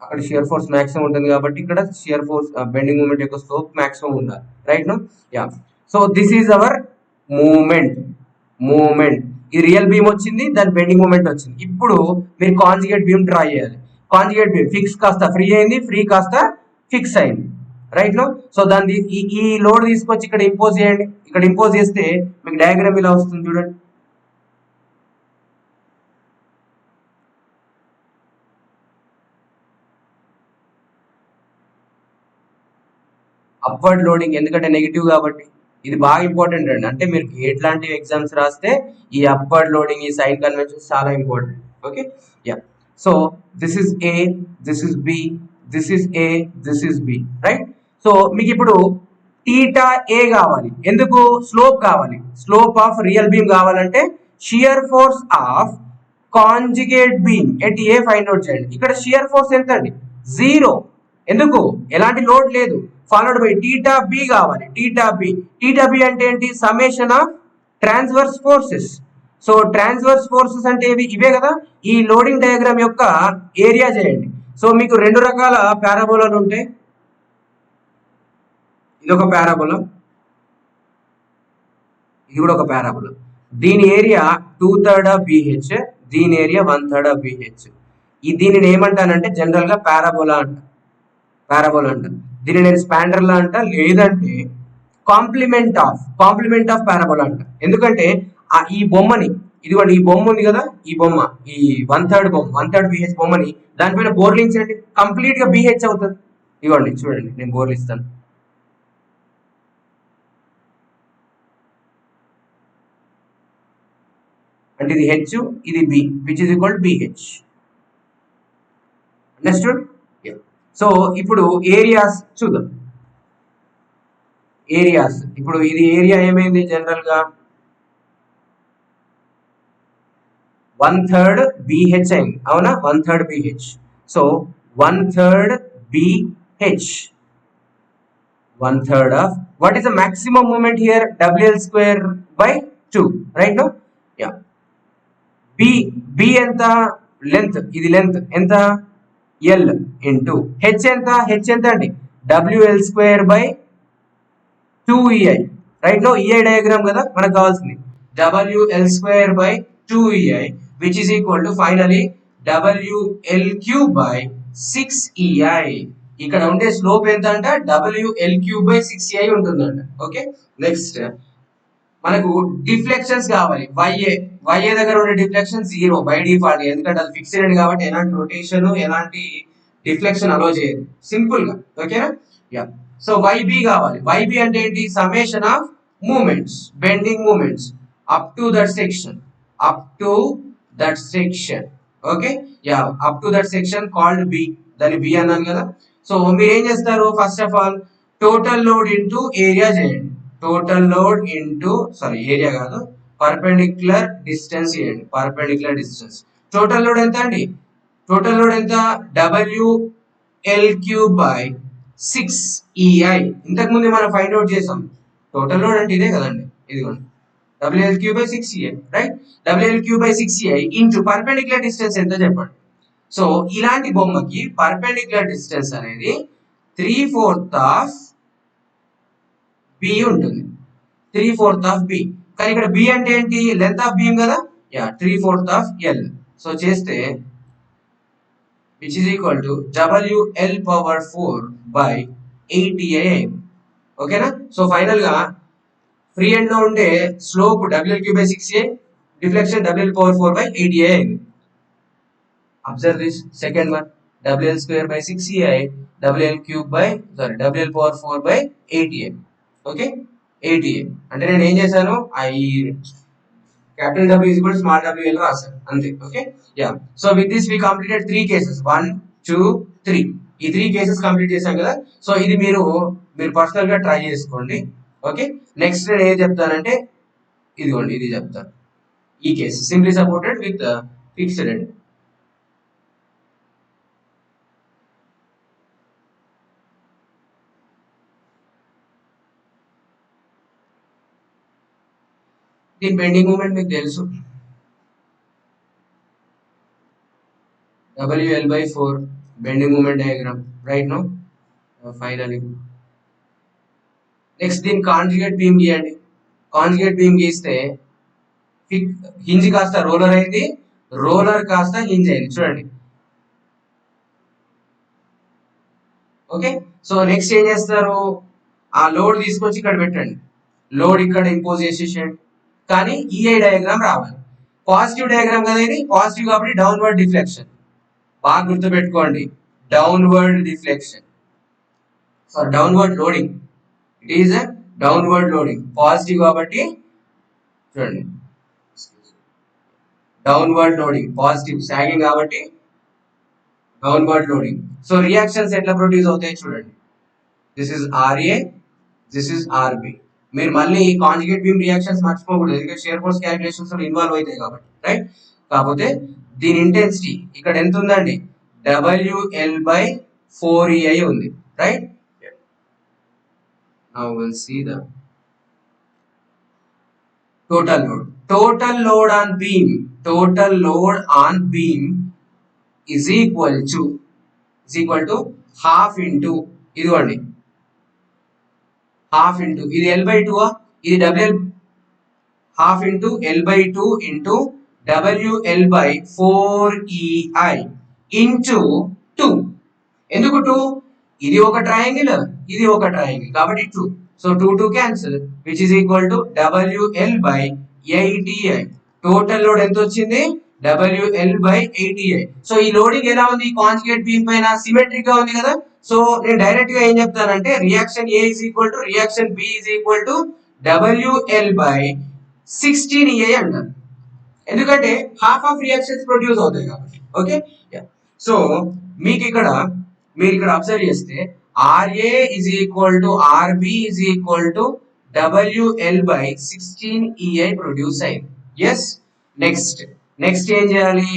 Speaker 1: అక్కడ షియర్ ఫోర్స్ మాక్సిమం ఉంటుంది కాబట్టి ఇక్కడ షియర్ ఫోర్స్ బెండింగ్ మూమెంట్ యొక్క స్లోప్ మాక్సిమం ఉండాలి. Right no. Yeah. So this is our moment. ఈ రియల్ బీమ్ వచ్చింది, దాని బెండింగ్ మూమెంట్ వచ్చింది. ఇప్పుడు మీరు కాంజుగేట్ బీమ్ డ్రా చేయాలి. కాంజుగేట్ బీమ్ ఫిక్స్ కాస్త ఫ్రీ అయింది, ఫ్రీ కాస్త ఫిక్స్ అయింది. Right no. సో దాన్ని ఈ లోడ్ తీసుకొచ్చి ఇక్కడ ఇంపోజ్ చేయండి. ఇక్కడ ఇంపోజ్ చేస్తే మీకు డయాగ్రామ్ ఇలా వస్తుంది చూడండి. అప్వర్డ్ లోడింగ్, ఎందుకంటే నెగిటివ్ కాబట్టి ఇది బాగా ఇంపార్టెంట్ అండి. అంటే మీరు ఎట్లాంటి ఎగ్జామ్స్ రాస్తే ఈ అప్వర్డ్ లోడింగ్, ఈ సైన్ కన్వెన్షన్స్ చాలా important. Okay. Yeah. So this is A, this is B, this is A, this is B. Right. So మీకు ఇప్పుడు θA కావాలి. ఎందుకు? స్లోప్ కావాలి. స్లోప్ ఆఫ్ రియల్ బీమ్ కావాలంటే shear force of conjugate beam at A find out చేయండి. ఇక్కడ shear force ఎంత అండి? 0. ఎందుకు? ఎలాంటి లోడ్ లేదు. ఫాలోడ్ బై θB కావాలి. θB అంటే ఏంటి? Summation of transverse forces. So transverse forces అంటే ఇవే కదా. ఈ లోడింగ్ డయాగ్రామ్ యొక్క ఏరియా చేయండి. సో మీకు 2 రకాల పారాబోలాలు ఉంటాయి. ఇది ఒక పారాబోలా, ఇది కూడా ఒక పారాబోలా. దీని ఏరియా 2/3 BH, దీని ఏరియా 1/3 BH. దీనిని ఏమంటానంటే జనరల్ గా పారాబోలా అంట. దీన్ని నేను స్పాండర్లా అంట, లేదంటే కాంప్లిమెంట్ ఆఫ్ పారాబోలా అంట. ఎందుకంటే ఈ బొమ్మని, ఇదిగోండి ఈ బొమ్మ ఉంది కదా, ఈ బొమ్మ, ఈ 1/3 BH బొమ్మని దానిపైన బోర్లించండి, కంప్లీట్ గా BH అవుతుంది. ఇదిగోండి చూడండి, నేను బోర్లిస్తాను. అంటే ఇది H, ఇది B, which is equal BH. Understood? So ఇప్పుడు ఏరియాస్ చూద్దాం. ఇప్పుడు ఇది ఏరియా ఏమైంది? జనరల్ గా 1/3 BH అయింది, అవునా? 1/3 BH. So 1/3 BH, 1/3 of what is the maximum moment here? WL²/2. Right no. Yeah. B ఎంత? లెంత్. ఇది లెంత్ ఎంత? L ఇంటూ H ఎంత అండి? WL²/2EI. Right no. EI diagram కదా మనకు కావాల్సింది. WL²/2EI which is equal to finally WLQ by 6EI. ఇక్కడ ఉండే స్లోప్ ఎంత అంట WLQ by 6EI ఉంటుందంట. ఓకే, నెక్స్ట్ మనకు డిఫ్లెక్షన్స్ కావాలి. YA దగ్గర ఉండే డిఫ్లెక్షన్ 0 బై డిఫాల్ట్, ఎందుకంటే అది ఫిక్స్డ్ కాబట్టి ఎలాంటి రొటేషన్ ఎలాంటి డిఫ్లెక్షన్ అలో చేయదు సింపుల్ గా. ఓకేనా? యా. సో YB కావాలి. YB అంటే ఏంటి? Summation of moments, bending moments up to that section, up to that section. Okay, yeah, up to that section called B. దాన్ని B అన్నాను కదా. సో మీరు ఏం చేస్తారు? First of all total load into area చేయండి. Total load into, sorry area కాదు, perpendicular distance చేయండి. Perpendicular distance. Total load ఎంత అండి? టోటల్ లోడ్ ఎంత? WLQ by 6EI. ఇంతకు ముందు మనం ఫైండ్ అవుట్ చేసాం. టోటల్ లోడ్ అంటే ఇదే కదండి, ఇదిగోండి WLQ by 6EI, right? WLQ by 6EI into perpendicular distance ఎంత చెప్పండి. సో ఇలాంటి బొమ్మకి పర్పెండిక్యులర్ డిస్టెన్స్ అనేది 3/4 ఆఫ్ B ఉంటుంది. 3/4 ఆఫ్ B. కానీ ఇక్కడ B అంటే ఏంటి? లెంత్ ఆఫ్ బీమ్ కదా. Yeah, 3/4 of L. సో చేస్తే which is equal to WL power 4 by 8EI. ఓకేనా? సో ఫైనల్ గా ఫ్రీ ఎండ్ లో ఉండే slope WLQ by 6EI, deflection WL power 4 by 8EI. Observe this second one, WL square by 6EI, WL cube by, sorry, WL power 4 by 8EI. Okay, 8EI అంటే నేను ఏం చేశాను? capital W is equal to small w రాశాను అంతే. Okay, yeah. So with this we completed 3 cases, 1 2 3. ఈ 3 cases complete చేశాం కదా. So ఇది మీరు పర్సనల్ గా ట్రై చేసుకోండి. ఓకే, నెక్స్ట్ నేను ఏం చెప్తానంటే ఇదిగోండి, ఇది చెప్తాను. ఈ case simply supported with fixed end. దీని బెండింగ్ మూమెంట్ మీకు తెలుసు, WL by 4 bending moment diagram, right? No finally next దీని కాంజుగేట్ బీమ్ గీయండి. కాంజుగేట్ బీమ్ గీస్తే హింజ్ కాస్త రోలర్ అయింది, రోలర్ కాస్త హింజ్ అయింది. చూడండి. ఓకే, సో నెక్స్ట్ ఏం చేస్తారు? ఆ లోడ్ తీసుకొచ్చి ఇక్కడ పెట్టండి. లోడ్ ఇక్కడ ఇంపోజ్ చేసేసేయండి. కానీ ఈఐ డయాగ్రామ్ రావాలి. పాజిటివ్ డయాగ్రామ్ కదా ఇది, పాజిటివ్ కాబట్టి డౌన్వర్డ్ డిఫ్లెక్షన్. బాగా గుర్తుపెట్టుకోండి, downward deflection, sorry downward loading. It is a downward loading. Positive కాబట్టి చూడండి, డౌన్వర్డ్ లోడింగ్, పాజిటివ్ సాగింగ్ కాబట్టి డౌన్వర్డ్ లోడింగ్. సో రియాక్షన్స్ ఎట్లా ప్రొడ్యూస్ అవుతాయి చూడండి. This is RA, this is RB. మీరు మళ్ళీ కాంజుగేట్ బీమ్ రియాక్షన్స్ మర్చిపోకూడదు, ఎందుకంటే షియర్ ఫోర్స్ క్యాలిక్యులేషన్స్ లో ఇన్వాల్వ్ అవుతాయి కాబట్టి, రైట్? కాకపోతే దీని ఇంటెన్సిటీ ఇక్కడ ఎంత ఉందండి? WL by 4EI ఉంది, right? Now we'll see the total load. Total load on beam, total load on beam is equal to half into, ఇదిగోండి half into, ఇది L by 2, ఇది WL, half into L by 2 into WL by 4EI into 2. ఎందుకు 2? ఇది ఒక triangle, ఇది ఒక triangle కాబట్టి 2. So 2 cancel, which is equal to WL by 8EI. Total load ఎంత వచ్చింది? WL by 8EI. సో ఈ లోడింగ్ ఎలా ఉంది? కాంజుగేట్ బీమ్ పైన సిమెట్రిక్ గా ఉంది కదా. సో నేను డైరెక్ట్ గా ఏం చెప్తానంటే reaction A is equal to reaction B is equal to WL by 16EI అంటారు. ఎందుకంటే హాఫ్ ఆఫ్ రియాక్షన్స్ ప్రొడ్యూస్ అవుతాయి కాబట్టి. ఓకే, సో మీకు ఇక్కడ మీరు ఇక్కడ అబ్జర్వ్ చేస్తే RA is equal to RB is equal to WL by 16EI produce అయింది. ఎస్, నెక్స్ట్ ఏం చేయాలి?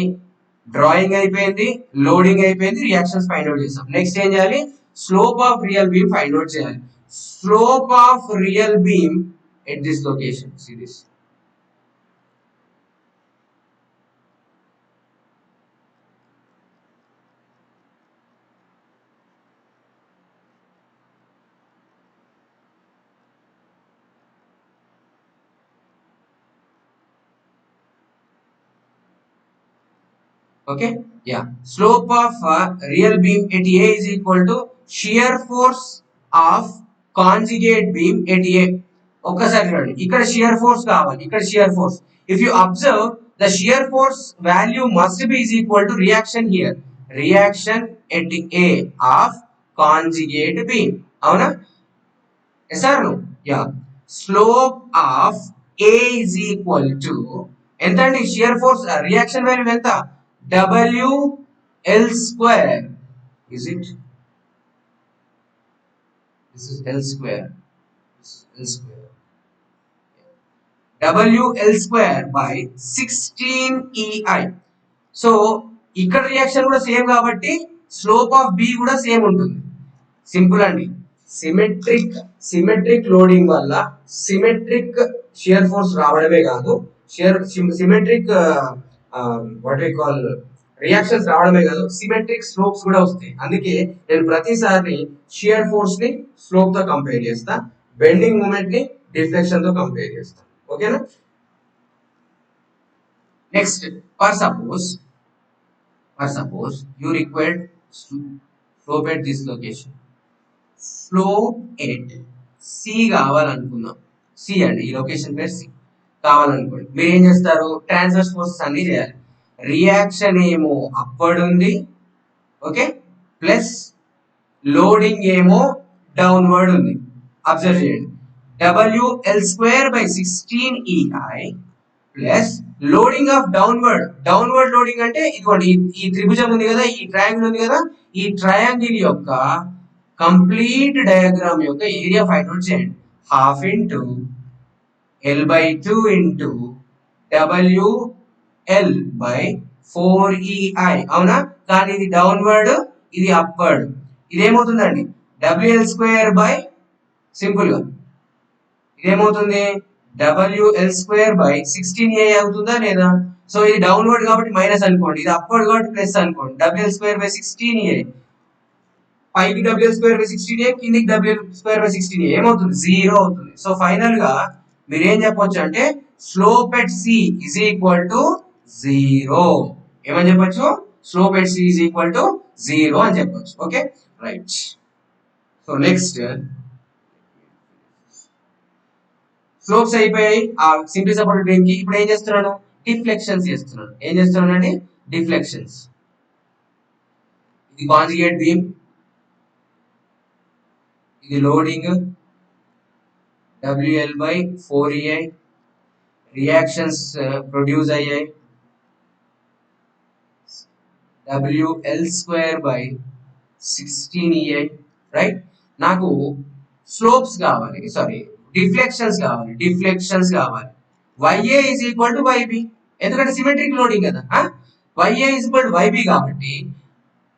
Speaker 1: డ్రాయింగ్ అయిపోయింది, లోడింగ్ అయిపోయింది, రియాక్షన్స్ ఫైండ్ అవుట్ చేసాం. నెక్స్ట్ ఏం చేయాలి? Slope of real beam find out చేయాలి. Slope of real beam at this location, see this. Okay yeah slope of real beam at A is equal to shear force of conjugate beam at A. ఒక్కసారి చూడండి, ఇక్కడ shear force కావాలి, ఇక్కడ shear force. If you observe the shear force value must be is equal to reaction here, reaction at A of conjugate beam. అవునా? Yes or no? Yeah slope of A is equal to ఎంత అండి? Shear force reaction value ఎంత? WL square. Is it? This is L square. This is L square. WL square by 16EI. So ఇక్కడ reaction కూడా same కాబట్టి slope of B కూడా same ఉంటుంది. Simple అండి. Symmetric loading వల్ల సిమెట్రిక్ షియర్ ఫోర్స్ రావడమే కాదు, symmetric what we call reactions రావడమే కాదు, సిమెట్రిక్ స్లోప్స్ కూడా వస్తాయి. అందుకే నేను ప్రతిసారి షియర్ ఫోర్స్ ని స్లోప్ తో కంపేర్ చేస్తా, బెండింగ్ మూమెంట్ ని డిఫ్లెక్షన్ తో కంపేర్ చేస్తా. ఓకేనా? Next, for suppose you required slope at this location. Slope at C కావాలనుకుందాం. సి అండి, ఈ లొకేషన్ పేరు సి కావాలనుకోండి. మీరు ఏం చేస్తారు? ట్రాన్స్వర్స్ ఫోర్సెస్ అన్ని చేయాలి. రియాక్షన్ ఏమో అప్వర్డ్ ఉంది, ఓకే, ప్లస్ లోడింగ్ ఏమో డౌన్వర్డ్ ఉంది. అబ్జర్వ్ చేయండి, WL square by 16EI plus loading of downward loading అంటే ఇదిగోండి, ఈ త్రిభుజం ఉంది కదా, ఈ ట్రయాంగిల్ ఉంది కదా, ఈ ట్రయాంగిల్ యొక్క కంప్లీట్ డయాగ్రామ్ యొక్క ఏరియా ఫైండ్ అవుట్ చేయండి. Half into L/2 into WL by 4EI. అవునా? కానీ ఇది డౌన్వర్డ్, ఇది అప్వర్డ్. ఇదేమవుతుందండి? WL square by సింపుల్ గా ఇదేమవుతుంది? WL square by 16EI అవుతుందా లేదా? సో ఇది డౌన్వర్డ్ కాబట్టి మైనస్ అనుకోండి, ఇది అప్వర్డ్ కాబట్టి ప్లస్ అనుకోండి. WL square by 16EI, పైకి WL square by 16EI, కిందికి WL square by 16EI ఏమవుతుంది? 0 అవుతుంది. సో ఫైనల్ గా మీరు ఏం చెప్పొచ్చు అంటే slope at C is equal to 0. ఏమని చెప్పొచ్చు? Slope at C is equal to 0 అని చెప్పొచ్చు. Okay right. So next, slopes అయిపోయాయి ఆ సింప్లీ సపోర్టెడ్ బీమ్ కి. ఇప్పుడు ఏం చేస్తున్నాను? డిఫ్లెక్షన్స్ చేస్తున్నాను. ఏం చేస్తున్నానండి? డిఫ్లెక్షన్స్. ఇది కాంజుగేట్ బీమ్, ఇది loading WL by 4EI, reactions produce అయ్యాయి WL square by 16EI, right? నాకు స్లోప్స్ కావాలి, సారీ డిఫ్లెక్షన్స్ కావాలి. YA is equal to YB, ఎందుకంటే సిమెట్రిక్ లోడింగ్ కదా. YA is equal to YB కాబట్టి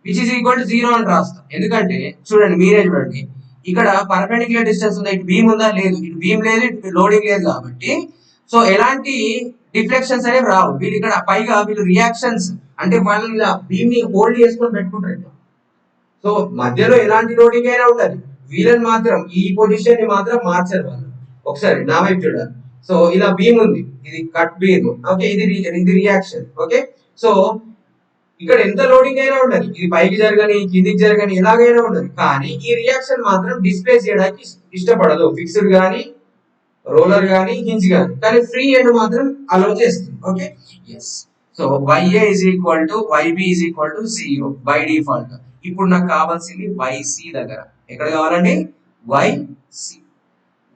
Speaker 1: విచ్ ఈస్ ఈక్వల్ టు 0 అని రాస్తాం. ఎందుకంటే చూడండి, మీరే చూడండి, ఇక్కడ పర్పెండిక్యులర్ డిస్టెన్స్ ఉంది, ఇటు బీమ్ ఉందా? లేదు. ఇటు బీమ్ లేదు, ఇటు లోడింగ్ లేదు కాబట్టి సో ఎలాంటి డిఫ్లెక్షన్స్ అనేవి రావు. వీళ్ళు ఇక్కడ పైగా వీళ్ళు రియాక్షన్స్ అంటే వాళ్ళు ఇలా బీమ్ ని హోల్డ్ చేసుకొని పెట్టుకుంటారు. సో మధ్యలో ఎలాంటి లోడింగ్ అయినా ఉండాలి, వీళ్ళని మాత్రం ఈ పొజిషన్ ని మాత్రం మార్చారు వాళ్ళు. ఒకసారి నా వైపు చూడాలి. సో ఇలా బీమ్ ఉంది, ఇది కట్ బీమ్, ఓకే, ఇది రియాక్షన్. ఓకే, సో ఇక్కడ ఎంత లోడింగ్ అయినా ఉండదు, ఇది పైకి జరగని కిందికి జరగని ఎలాగైనా ఉండదు, కానీ ఈ రియాక్షన్ మాత్రం డిస్ప్లే చేయడానికి ఇష్టపడదు. ఫిక్స్డ్ గానీ రోలర్ గానీ హింజ్ గానీ, కానీ ఫ్రీ ఎండ్ మాత్రం అలో చేస్తుంది. Okay yes. So YA is equal to YB is equal to 0 by default. ఇప్పుడు నాకు కావాల్సింది YC దగ్గర. ఎక్కడ కావాలండి?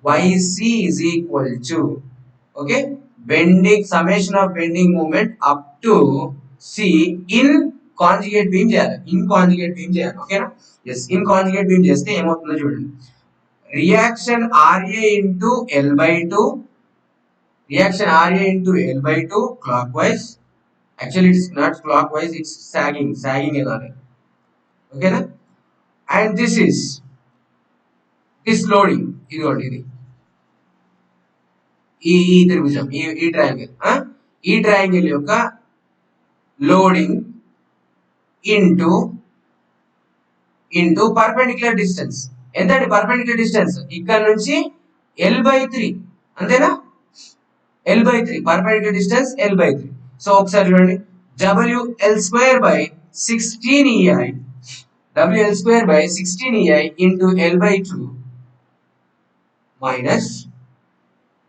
Speaker 1: YC is equal to okay bending summation of bending moment up to C in conjugate beam చేయాలి. ఓకేనా? Yes, in conjugate beam చేస్తే ఏమవుతుందో చూడండి. Reaction RA into L/2, clockwise. Actually it's not clockwise, it's sagging వెళ్ళాలి. ఓకేనా? And this loading, ఇదిగోండి, ఇది ఈ త్రిభుజం, ఈ ట్రయాంగిల్ యొక్క లోడింగ్ ఇంటూ పర్పెండిక్యులర్ డిస్టెన్స్. ఎంతండి పర్పెండిక్యులర్ డిస్టెన్స్? ఇక్కడ నుంచి L/3, అంతేనా? L/3 perpendicular distance L/3. So ఒకసారి చూడండి, WL square by 16 EI, WL square by 16 EI into L by 2 minus,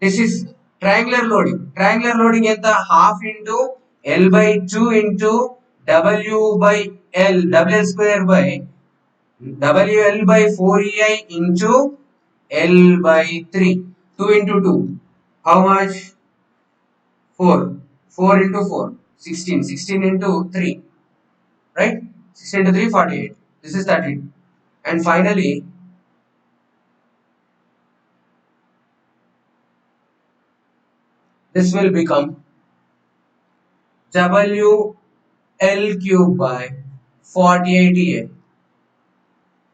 Speaker 1: this is triangular loading. Triangular loading at the half into L by 2 into W by L, WL square by WL by 4EI into L by 3. 2 into 2. How much? 4. 4 into 4. 16. 16 into 3. Right? 16 into 3, 48. This is 30. And finally, this will become WL cube by 48 EA.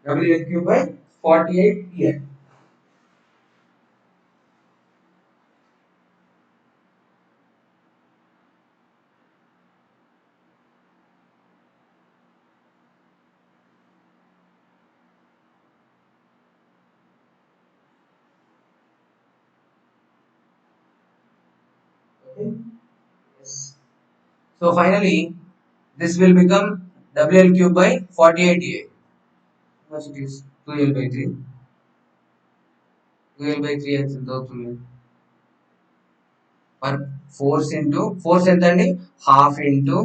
Speaker 1: WL cube by 48 EA. Okay. Yes. So finally, this will become WL cube by 48 EA. What it is? 2L by 3. 2L by 3 ఎంత అవుతుంది? Per force into force ఎంత అండి? Half into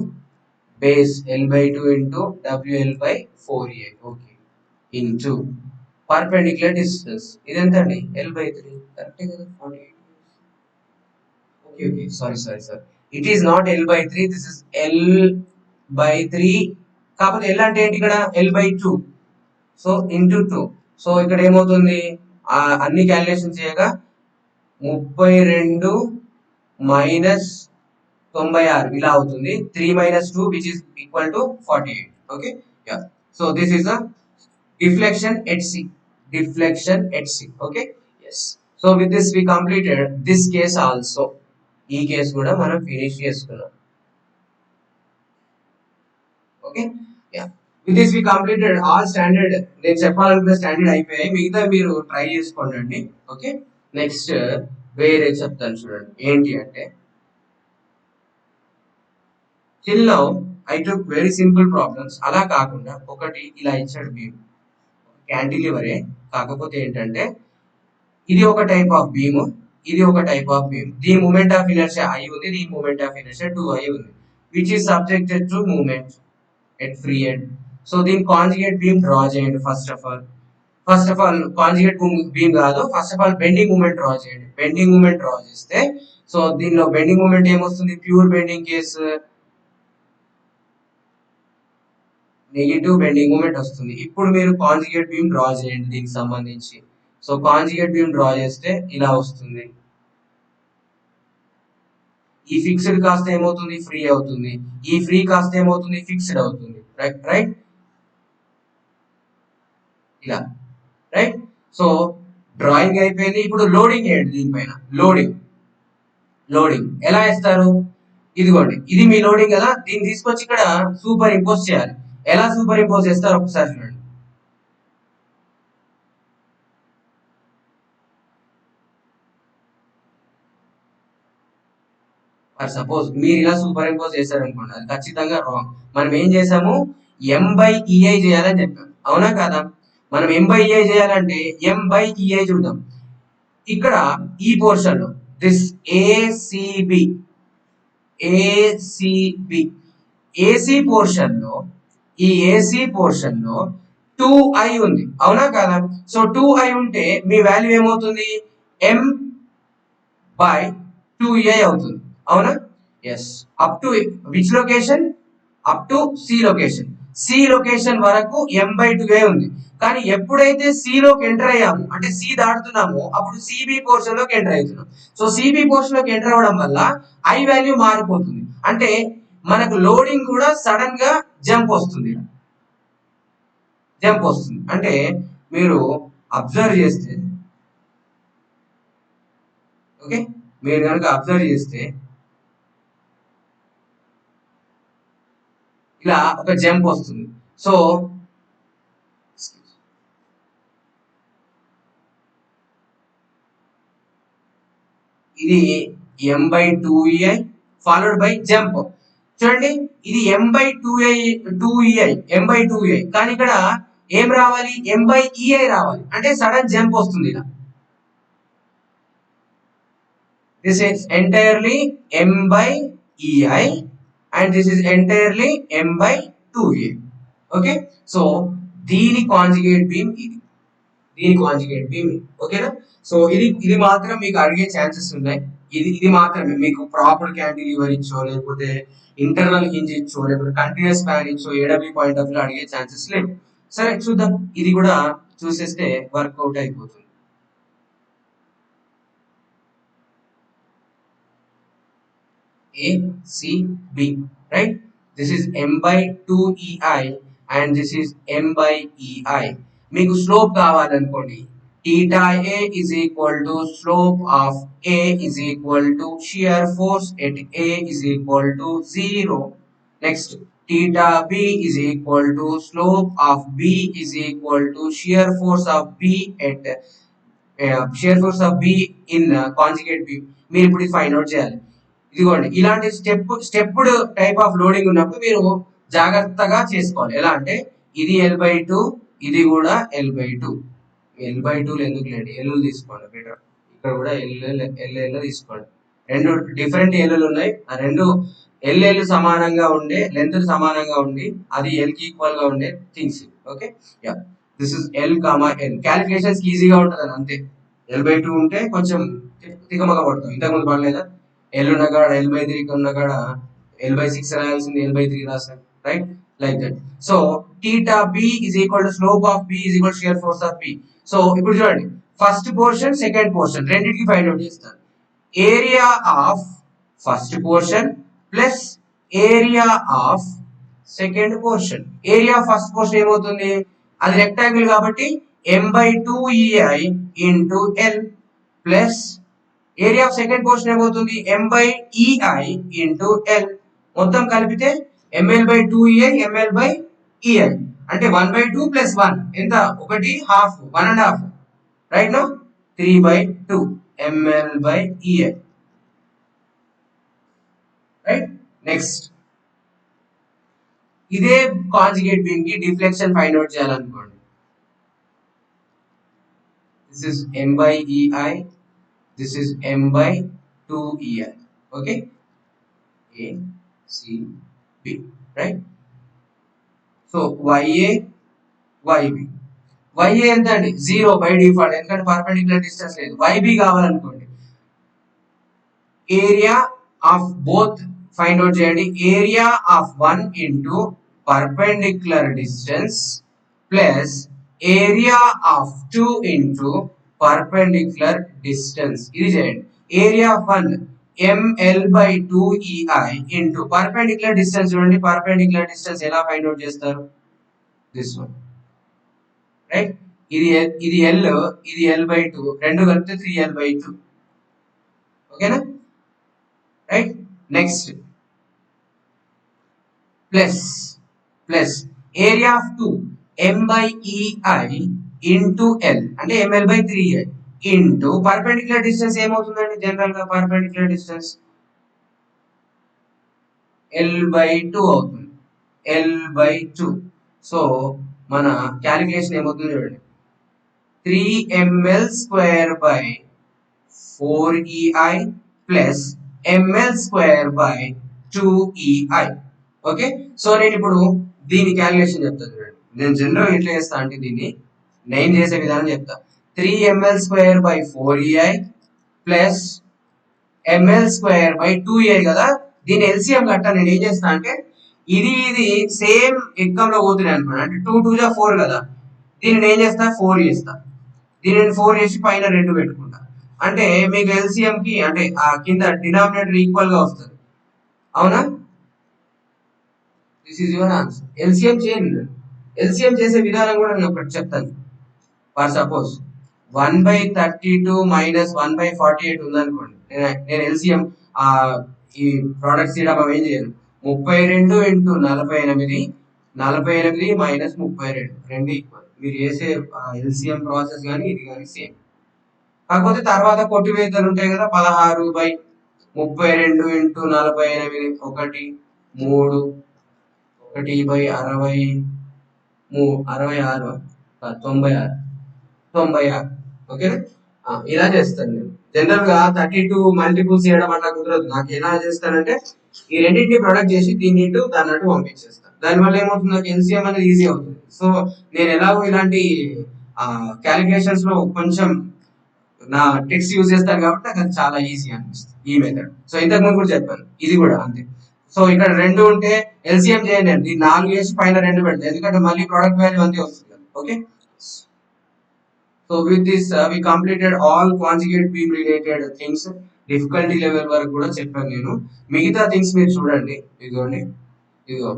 Speaker 1: base L by 2 into WL by 4A. Okay. Into perpendicular distance. ఇది ఎంత అండి? L by 3. కరెక్టే కదా? 48. Okay, okay. Sorry. It is not L by 3. This is L by 3. కాకపోతే L అంటే ఏంటి ఇక్కడ? L by 2. So into 2. So ఇక్కడ ఏమవుతుంది? అన్ని క్యాలిక్యులేషన్ చేయగా 32 మైనస్ 96 ఇలా అవుతుంది. 3 minus 2 which is equal to 48. Okay. Yeah. So this is a deflection at C. Deflection at C. Okay. Yes. So with this we completed this case also. ఈ case కూడా మనం finish చేసుకున్నాం. Okay. Yeah. With this we completed all standard, నేను చెప్పాలనుకున్న standard అయిపోయాయి. మిగతా మీరు try చేసుకోండి. ఓకే. నెక్స్ట్ వేరే చెప్తాను చూడండి. ఏంటి అంటే till now I took very simple problems. అలా కాకుండా ఒకటి ఇలా ఇచ్చాడు బీమ్, క్యాంటిలివరే, కాకపోతే ఏంటంటే ఇది ఒక టైప్ ఆఫ్ బీమ్, ఇది ఒక టైప్ ఆఫ్ బీమ్. దీని మూమెంట్ ఆఫ్ ఇనర్షియా I ఉంది, దీని మూమెంట్ ఆఫ్ ఇనర్షియా 2I ఉంది, which is subjected to moment at free end. So దీని కాంజుగేట్ బీమ్ డ్రా చేయండి. First of all conjugate beam కాదు, first of all bending moment draw చేయండి. Bending moment draw చేస్తే so దీనిలో bending moment ఏమొస్తుంది? Pure bending case negative bending moment వస్తుంది. ఇప్పుడు మీరు కాంజుగేట్ బీమ్ డ్రా చేయండి దీనికి సంబంధించి. సో కాంజుగేట్ బీమ్ డ్రా చేస్తే ఇలా వస్తుంది. ఈ ఫిక్స్డ్ కాస్త ఏమవుతుంది? ఫ్రీ అవుతుంది. ఈ ఫ్రీ కాస్త ఏమవుతుంది? ఫిక్స్డ్ అవుతుంది. రైట్ ఇలా. రైట్. సో డ్రాయింగ్ అయిపోయింది. ఇప్పుడు లోడింగ్ వేయండి దీనిపైన. లోడింగ్ ఎలా వేస్తారు? ఇదిగోండి, ఇది మీ లోడింగ్ కదా, దీన్ని తీసుకొచ్చి ఇక్కడ సూపర్ ఇంపోజ్ చేయాలి. ఎలా సూపర్ ఇంపోజ్ చేస్తారు ఒకసారి చూడండి. ఫర్ సపోజ్ మీరు ఇలా సూపర్ ఇంపోజ్ చేశారనుకోండి, అది ఖచ్చితంగా రాంగ్. మనం ఏం చేసాము? M/EI చేయాలని చెప్పాం, అవునా కదా? మనం M/EI చేయాలంటే M/EI చూద్దాం. ఇక్కడ ఈ పోర్షన్ లో దిస్ ఏసీబి ఏసీ పోర్షన్ లో, ఈ ఏసీ పోర్షన్ లో 2I ఉంది, అవునా కదా? సో 2I ఉంటే మీ వాల్యూ ఏమవుతుంది? M/2EI అవుతుంది, అవునా? Yes. Up to which location? Up to C location. C location వరకు M/2A ఉంది. కానీ ఎప్పుడైతే సి లోకి ఎంటర్ అయ్యాము, అంటే సి దాటుతున్నామో, అప్పుడు సిబి పోర్షన్ లోకి ఎంటర్ అవుతున్నాం. సో సిబి పోర్షన్ లోకి ఎంటర్ అవ్వడం వల్ల ఐ వాల్యూ మారిపోతుంది. అంటే మనకు లోడింగ్ కూడా సడన్ గా జంప్ వస్తుంది. అంటే మీరు అబ్జర్వ్ చేస్తే, ఓకే, మీరు కనుక అబ్జర్వ్ చేస్తే ఇలా ఒక జంప్ వస్తుంది. సో ఇది M/2EI ఫాలోడ్ బై జంప్. చూడండి ఇది m/2ei m/2ei, కానీ ఇక్కడ ఏం రావాలి, m/ei రావాలి. అంటే సడన్ జంప్ వస్తుంది ఇలా. This is entirely m/ei and this is entirely m/2a. Okay, so దీని కాంజుగేట్ బీమ్ ఇది, దీని కాంజుగేట్ బీమ్ ఓకేనా. సో ఇది మాత్రం మీకు అడిగే ఛాన్సెస్ ఉన్నాయి. ఇది మాత్రమే మీకు ప్రాపర్ క్యాంటిలివర్ ఇచ్చో, లేకపోతే ఇంటర్నల్ హింజ్ ఇచ్చో, లేకపోతే కంటిన్యూస్ స్పాన్ ఇచ్చో ఏడబ్ల్యూ పాయింట్ ఆఫ్ వ్యూ అడిగే ఛాన్సెస్ లేవు. సరే చూద్దాం, ఇది కూడా చూసేస్తే వర్కౌట్ అయిపోతుంది. A, C, B, right? This is m/2ei and this is m/ei. మీకు slope కావాలనుకోండి, theta A is equal to slope of A is equal to shear force at A is equal to 0. Next, theta B is equal to slope of B is equal to shear force of B at shear force of B in conjugate B. మీరు ఇప్పుడు find out చేయాలి. ఇదిగోండి ఇలాంటి stepped type of loading ఉన్నప్పుడు మీరు జాగ్రత్తగా చేసుకోవాలి. ఎలా అంటే ఇది L/2, ఇది కూడా L/2. L/2 ఎందుకు లేండి, ఎల్లు తీసుకోండి బెటర్. ఇక్కడ కూడా ఎల్ తీసుకోండి. రెండు డిఫరెంట్ ఎల్లులు ఉన్నాయి. ఆ రెండు ఎల్ సమానంగా ఉండే, లెంత్ సమానంగా ఉండి, అది ఎల్ కి ఈక్వల్ గా ఉండే things. Okay, yeah, this is L comma L. Calculations ఈజీగా ఉంటుంది అని అంతే. L/2 ఉంటే కొంచెం తికమక పడతాం. ఇంతకుముందు పడలేదా, ఎల్ ఉన్న కాడ L/3 ఉన్న కాడ L/6 రాయాల్సింది L/3 రాస్తాం, right, like that. So theta B is equal to slope of B is equal to shear force of B. So ఇప్పుడు చూడండి, ఫస్ట్ పోర్షన్ సెకండ్ పోర్షన్ రెండింటికి ఫైండ్ అవుట్ చేస్తాను. Area of first portion plus area of second portion. Area first portion ఏమవుతుంది, అది rectangle కాబట్టి m/2ei into L plus area of second portion ఏమవుతుంది m/ei into L. మొత్తం కలిపితే ml/2ei ml/ei అంటే 1/2 plus 1 ఎంత, ఒకటి half, 1.5, right no 3/2 ml/ei, right. Next ఇదే కాంజుగేట్ బీమ్ కి డిఫ్లెక్షన్ ఫైండ్ అవుట్ చేయాలనుకోండి. This is m/ei, this is m/2ei. okay, A, C, B, right? So ya, yb. ya ఎంత అండి, 0 బై డిఫాల్ట్, ఎందుకంటే perpendicular distance లేదు. yb కావాలనుకోండి, area of both find out చేయండి. Area of 1 into perpendicular distance plus area of 2 into perpendicular distance. ఇది చేయండి. Area of 1 ml/2ei into perpendicular distance. చూడండి perpendicular distance ఎలా ఫైండ్ అవుట్ చేస్తారు, this one, right. ఇది L, ఇది L/2, రెండు కలిపితే 3l/2. ఓకేనా, right. Next plus area of 2 m/ei into L అంటే ml/3ei ఇంటూ పర్పెండిక్యులర్ డిస్టెన్స్ ఏమవుతుందండి, జనరల్ గా పర్పెండిక్యులర్ డిస్టెన్స్ L/2 అవుతుంది, L/2. సో మన క్యాలిక్యులేషన్ ఏమవుతుంది చూడండి, 3ml² / 4ei plus ml²/2ei. Okay, so నేను ఇప్పుడు దీని క్యాలిక్యులేషన్ చెప్తాను చూడండి. నేను జనరల్ ఎట్లా చేస్తా అంటే దీన్ని నేను చేసే విధానం చెప్తా. 3ml²/4ei ప్లస్ ml²/2ei కదా, దీని ఎల్సిఎం కట్ట. నేను ఏం చేస్తా అంటే ఇది సేమ్ ఎక్కంలో పోతున్నాయి అనుకోండి, అంటే 2 2 జా 4 కదా, దీన్ని ఏం చేస్తా 4 చేస్తా. దీనిని 4 చేసి పైన 2 పెట్టుకుంటా. అంటే మీకు ఎల్సిఎం కి అంటే ఆ కింద డినామినేటర్ ఈక్వల్ గా వస్తుంది, అవునా. This is your answer. LCM చేయండి, ఎల్సిఎం చేసే విధానం కూడా నేను ఒకటి చెప్తాను. ఫర్ సపోజ్ 1/32 మైనస్ 1/48 ఉందనుకోండి, నేను ఎల్సిఎం ఈ ప్రోడక్ట్స్ తీయడం ఏం చేయను. 32 ఇంటూ 48, 48 మైనస్ 32 రెండు ఈక్వల్. మీరు చేసే ఎల్సిఎం ప్రాసెస్ కానీ ఇది కానీ సేమ్, కాకపోతే తర్వాత కొట్టివేతలు ఉంటాయి కదా. 16/32 ఇంటూ 48 1, 3 1/60 66 96 96 ఓకే. ఇలా చేస్తాను నేను. జనరల్ గా 32 మల్టిపుల్స్ చేయడం అట్లా కుదరదు. నాకు ఎలా చేస్తానంటే ఈ రెండింటిని ప్రొడక్ట్ చేసి దీన్ని ఇటు దాన్ని అటు పంపించేస్తాను. దానివల్ల ఏమవుతుంది, నాకు ఎల్సిఎం అనేది ఈజీ అవుతుంది. సో నేను ఎలాగో ఇలాంటి క్యాలిక్యులేషన్స్ లో కొంచెం నా ట్రిక్స్ యూజ్ చేస్తాను కాబట్టి నాకు అది చాలా ఈజీ అనిపిస్తుంది ఈ మెథడ్. సో ఇంతకు ముందు కూడా చెప్పాను, ఇది కూడా అంతే. సో ఇక్కడ 2 ఉంటే ఎల్సిఎం చేయండి, ఈ 4 చేసి పైన 2 పెడతాను, ఎందుకంటే మళ్ళీ ప్రోడక్ట్ వాల్యూ అంతే వస్తుంది కదా. Okay. So with this we completed all conjugate beam related things. Difficulty level వరకు కూడా చెప్పాను నేను. మిగతా థింగ్స్ మీరు చూడండి, ఇదిగోండి, ఇదిగో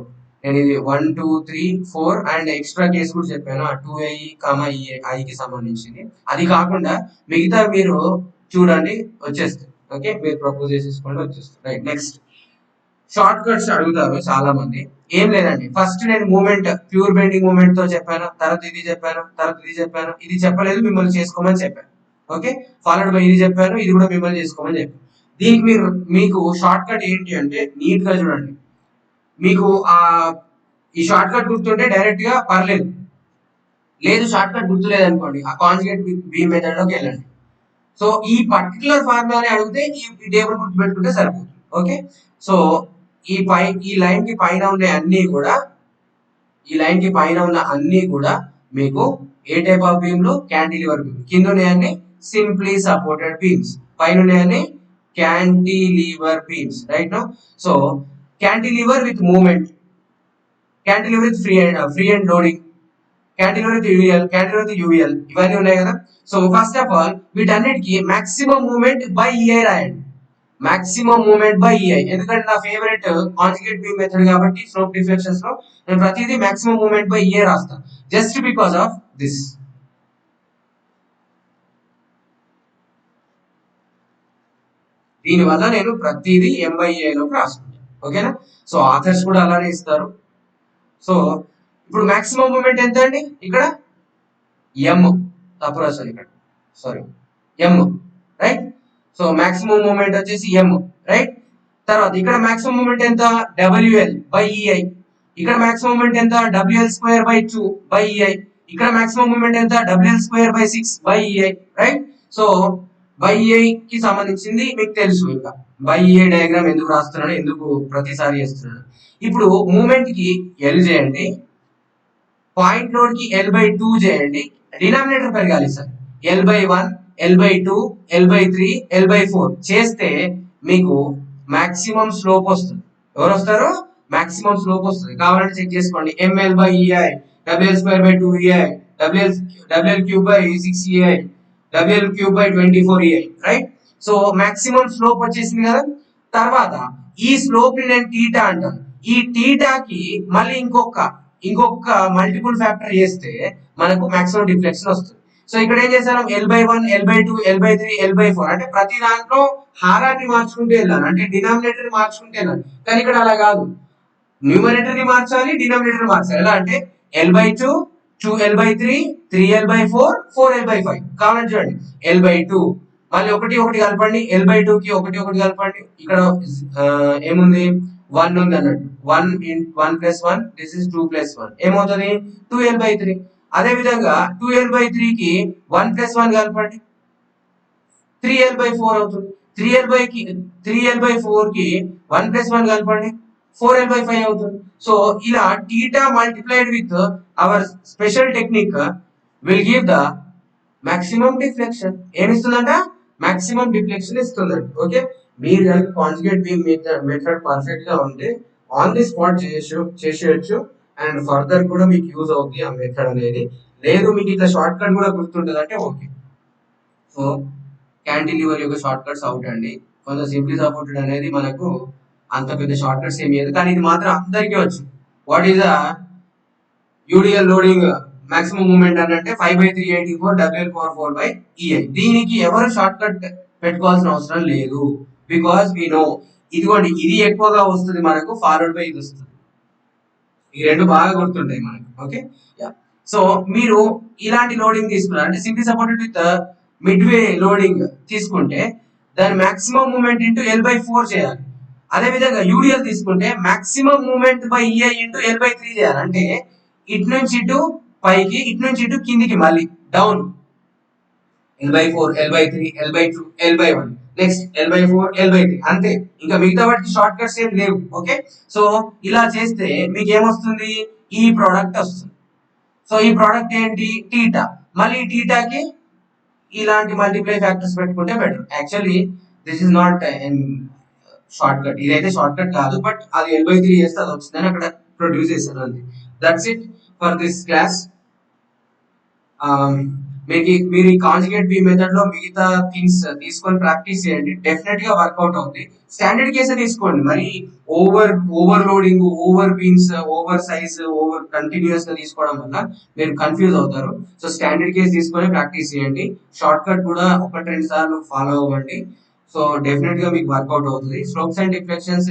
Speaker 1: నేను ఇది 1 2 3 4 అండ్ ఎక్స్ట్రా కేసు కూడా చెప్పాను, ఆ 2i ఐకి సంబంధించింది. అది కాకుండా మిగతా మీరు చూడండి వచ్చేస్తాయి. ఓకే, మీరు ప్రపోజ్ చేసేసుకోండి వచ్చేస్తాయి. రైట్, నెక్స్ట్ షార్ట్ కట్స్ అడుగుతారు చాలా మంది. ఏం లేదండి, ఫస్ట్ నేను మూమెంట్ ప్యూర్ బెండింగ్ మూమెంట్ తో చెప్పాను, తర్వాత ఇది చెప్పాను, తర్వాత ఇది చెప్పాను, ఇది చెప్పలేదు మిమ్మల్ని చేసుకోమని చెప్పాను. ఓకే, ఫాలోడ్ బై ఇది చెప్పాను, ఇది కూడా మిమ్మల్ని చేసుకోమని చెప్పాను. దీనికి మీకు షార్ట్ కట్ ఏంటి అంటే నీట్ గా చూడండి. మీకు ఈ షార్ట్ కట్ గుర్తుంటే డైరెక్ట్ గా పర్లేదు, లేదు షార్ట్ కట్ గుర్తులేదు అనుకోండి, ఆ కాంజుగేట్ బీమ్ మెథడ్ లోకి వెళ్ళండి. సో ఈ పర్టికులర్ ఫార్ములాని అడిగితే ఈ టేబుల్ గుర్తు పెట్టుకుంటే సరిపోతుంది. ఓకే, సో ఈ లైన్ కి పైన ఉన్న అన్ని కూడా మీకు ఏ టైప్ ఆఫ్ బీమ్లు, క్యాంటిలివర్ బీమ్. కింద ఉన్నాయన్ని సింప్లీ సపోర్టెడ్ బీమ్స్, పైన ఉన్నాయన్ని cantilever beams. Right no, so cantilever with moment, cantilever with free and loading, cantilever with UL ఇవన్నీ ఉన్నాయి కదా. సో ఫస్ట్ ఆఫ్ ఆల్ వీటన్నిటికి మాక్సిమం మూమెంట్ బై ఈఐ రాయండి. మాక్సిమం మూమెంట్ బై ఈఐ, ఎందుకంటే నా favourite conjugate beam method కాబట్టి slope deflections లో నేను ప్రతిదీ మాక్సిమం మూమెంట్ బై ఈఐ రాస్తాను, జస్ట్ బికాస్ ఆఫ్ దిస్. దీనివల్ల నేను ప్రతిదీ ఎంబైఏ లోకి రాసుకుంటాను. ఓకేనా, సో ఆథర్స్ కూడా అలానే ఇస్తారు. సో ఇప్పుడు మాక్సిమం మూమెంట్ ఎంత అండి, ఇక్కడ ఎం, తప్పు రాశాను ఇక్కడ, సారీ, ఎం. రైట్, సో మాక్సిమం మూమెంట్ వచ్చేసి ఎం. రైట్, తర్వాత ఇక్కడ మాక్సిమం మూమెంట్ ఎంత, డబ్ల్యూఎల్ బై ఈఐ. ఇక్కడ మాక్సిమం మూమెంట్ ఎంత, WL²/2 బై ఈఐ. ఇక్కడ మాక్సిమం మూమెంట్ ఎంత, WL²/6 by EI. Right, so by EI కి సంబంధించింది మీకు తెలుసు. ఇంకా బై ఈఐ డయాగ్రామ్ ఎందుకు రాస్తున్నాను, ఎందుకు ప్రతిసారి చేస్తున్నాను. ఇప్పుడు మూమెంట్ కి ఎల్ చేయండి, పాయింట్ లోడ్ కి L/2 చేయండి, డినామినేటర్ పెరగాలి sir. L/1, L/2, L/3, L/4 చేస్తే మీకు మాక్సిమం స్లోప్ వస్తుంది. ఎవరు వస్తారు, మాక్సిమం స్లోప్ వస్తుంది. కావాలంటే చెక్ చేసుకోండి, ML/EI, WL²/2EI, WL3/6EI, WL3/24EI. Right, so maximum slope వచ్చేసింది కదా. తర్వాత ఈ స్లోప్ ని నేను టీటా అంటాను. ఈ టీటాకి మళ్ళీ ఇంకొక మల్టిపుల్ ఫ్యాక్టర్ చేస్తే మనకు మాక్సిమం డిఫ్లెక్షన్ వస్తుంది. సో ఇక్కడ ఏం చేశాను, L/1, L/2, L/3, L/4 అంటే ప్రతి దాంట్లో హారాన్ని మార్చుకుంటూ వెళ్ళాను, అంటే డినామినేటర్ మార్చుకుంటూ వెళ్ళాను. కానీ ఇక్కడ అలా కాదు, న్యూమరేటర్ ని మార్చాలి, డినామినేటర్ మార్చాలి. ఎలా అంటే L/2, 2L/3, 3L/4, 4L/5. కావాలంటే చూడండి, L/2 మళ్ళీ ఒకటి కలపండి, L/2 కి ఒకటి కలపండి. ఇక్కడ ఏముంది, 1 ఉంది అన్నట్టు, 1 + 1, దిస్ ఇస్ 2 + 1 ఏమవుతుంది, 2L/3. అదే విధంగా 2L/3 కి 1 + 1 కలపండి, 3L/4 అవుతుంది. 3L/4 కి 1 + 1 కలపండి, 4L/5 అవుతుంది. సో ఇలా theta multiplied with our special technique will give the maximum deflection. ఏమిస్తుందంట, మాక్సిమం డిఫ్లెక్షన్ ఇస్తుందండి. ఓకే, మీరు కనుక కాంజుగేట్ బీమ్ మెథడ్ పర్ఫెక్ట్ గా ఉంటే ఆన్ ది స్పాట్ చేసేయచ్చు, అండ్ ఫర్దర్ కూడా మీకు యూజ్ అవుతుంది ఆ మెథడ్ అనేది. లేదు మీకు ఇట్లా షార్ట్ కట్ కూడా గుర్తుంటుంది అంటే ఓకే. సో క్యాంటిలివర్ యొక్క షార్ట్ కట్స్ అవుట్ అండి. కొంచెం సింప్లీ సపోర్టెడ్ అనేది మనకు అంత పెద్ద షార్ట్ కట్స్ ఏమి లేదు, కానీ ఇది మాత్రం అందరికీ వచ్చు. What is the UDL loading maximum moment అని అంటే 5/384 WL/4/EI. దీనికి ఎవరు షార్ట్ కట్ పెట్టుకోవాల్సిన అవసరం లేదు, బికాస్ వి నో. ఇదిగోండి, ఇది ఎక్కువగా వస్తుంది మనకు, ఫార్వర్డ్ బై ఇది వస్తుంది. ఈ రెండు బాగా గుర్తుంటాయి మనకు. ఓకే, సో మీరు ఇలాంటి లోడింగ్ తీసుకున్నారు అంటే simply supported with mid way loading తీసుకుంటే దాని మాక్సిమం మూమెంట్ ఇంటూ L/4 చేయాలి. అదే విధంగా యూడిఎల్ తీసుకుంటే maximum moment by EI into L/3 చేయాలి. అంటే ఇటు నుంచి ఇటు పైకి, ఇటు నుంచి ఇటు కిందికి, మళ్ళీ down L/4, L/3, L/2, L/1, next L/4, L/3, అంతే. ఇంకా మిగతా వాటికి షార్ట్ కట్స్ ఏం లేవు. ఓకే, సో ఇలా చేస్తే మీకు ఏమొస్తుంది, ఈ ప్రోడక్ట్ వస్తుంది. సో ఈ ప్రోడక్ట్ ఏంటి, టీటా. మళ్ళీ ఈ టీటాకి ఇలాంటి మల్టిప్లై ఫ్యాక్టర్స్ పెట్టుకుంటే better. Actually this is not short cut, ఇదైతే షార్ట్ కట్ కాదు, బట్ అది L/3 చేస్తే అది వచ్చిందని అక్కడ ప్రొడ్యూస్ చేశాను అంతే. That's it for this class. మీరు ఈ కాంజుగేట్ బి మెథడ్ లో మిగతా థింగ్స్ తీసుకొని ప్రాక్టీస్ చేయండి, డెఫినెట్ గా వర్కౌట్ అవుతుంది. స్టాండర్డ్ కేసే తీసుకోండి, మరి overloading, over beans, over size, over continuous గా తీసుకోవడం వల్ల మీరు కన్ఫ్యూజ్ అవుతారు. సో స్టాండర్డ్ కేస్ తీసుకొని ప్రాక్టీస్ చేయండి, షార్ట్ కట్ కూడా ఒకటి రెండు సార్లు ఫాలో అవ్వండి. సో డెఫినెట్ గా మీకు వర్కౌట్ అవుతుంది. స్లోప్స్ అండ్ డిఫ్లెక్షన్స్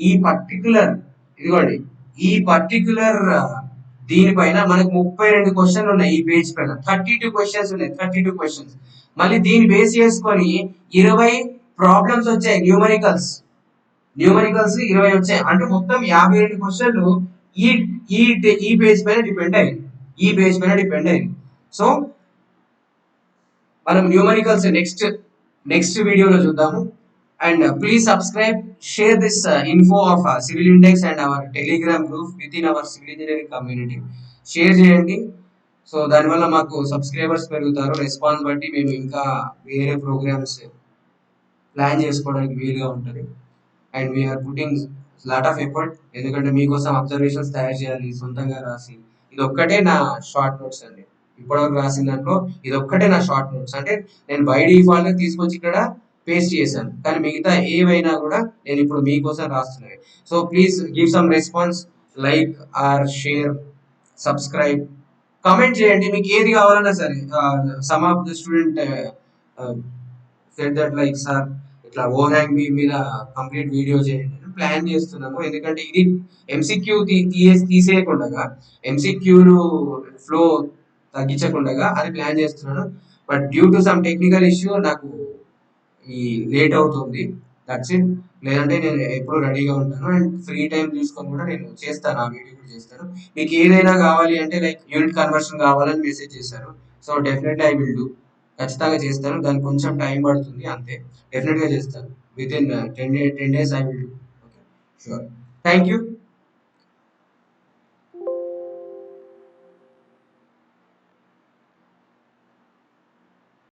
Speaker 1: ఈ పర్టికులర్, ఇదిగోండి, ఈ పర్టికులర్ దీనిపైన మనకు 32 క్వశ్చన్లు ఉన్నాయి. ఈ పేజ్ పైన 32 క్వశ్చన్స్ ఉన్నాయి, 32 క్వశ్చన్స్. మళ్ళీ దీన్ని బేస్ చేసుకొని 20 ప్రాబ్లమ్స్ వచ్చాయి, న్యూమరికల్స్ 20 వచ్చాయి. అంటే మొత్తం 52 క్వశ్చన్లు ఈ ఈ ఈ పేజ్ పైన డిపెండ్ అయ్యింది, ఈ పేజ్ పైన డిపెండ్ అయ్యింది. సో మనం న్యూమరికల్స్ నెక్స్ట్ వీడియోలో చూద్దాము. And please subscribe, share this info of civil index and our telegram group within our civil engineering community. Share చేయండి. సో దానివల్ల మాకు సబ్స్క్రైబర్స్ పెరుగుతారు, రెస్పాన్స్ బట్టి మేము ఇంకా వేరే ప్రోగ్రామ్స్ ప్లాన్ చేసుకోవడానికి వీలుగా ఉంటుంది. And we're putting lot of effort, ఎందుకంటే మీకోసం అబ్జర్వేషన్స్ తయారు చేయాలి, సొంతంగా రాసి. ఇది ఒక్కటే నా షార్ట్ నోట్స్ అండి, ఇప్పటివరకు రాసిన దాంట్లో ఇది ఒక్కటే నా షార్ట్ నోట్స్. అంటే నేను బై డిఫాల్ట్ తీసుకొచ్చి ఇక్కడ పేస్ట్ చేశాను, కానీ మిగతా ఏవైనా కూడా నేను ఇప్పుడు మీకోసం రాస్తున్నాను. సో please give some response, like or share, subscribe, comment చేయండి, మీకు ఏది కావాలన్నా సరే. Some of the student said that like sir ఇట్లా ఓవర్ బీ మీద కంప్లీట్ వీడియో చేయండి, ప్లాన్ చేస్తున్నాము. ఎందుకంటే ఇది ఎంసీక్యూ తీసేయకుండా, ఎంసీక్యూలు ఫ్లో తగ్గించకుండా అది ప్లాన్ చేస్తున్నాను. But due to some technical issue నాకు ఈ లేట్ అవుతుంది. That's it. లేదంటే నేను ఎప్పుడు రెడీగా ఉంటాను, అండ్ ఫ్రీ టైం తీసుకొని కూడా నేను చేస్తాను, ఆ వీడియో కూడా చేస్తాను. మీకు ఏదైనా కావాలి అంటే లైక్ యూనిట్ కన్వర్షన్ కావాలని మెసేజ్ చేశారు, so definitely I will do, ఖచ్చితంగా చేస్తాను. దానికి కొంచెం టైం పడుతుంది అంతే, డెఫినెట్గా చేస్తాను. With in 10 days I will do. Okay, sure. Thank you.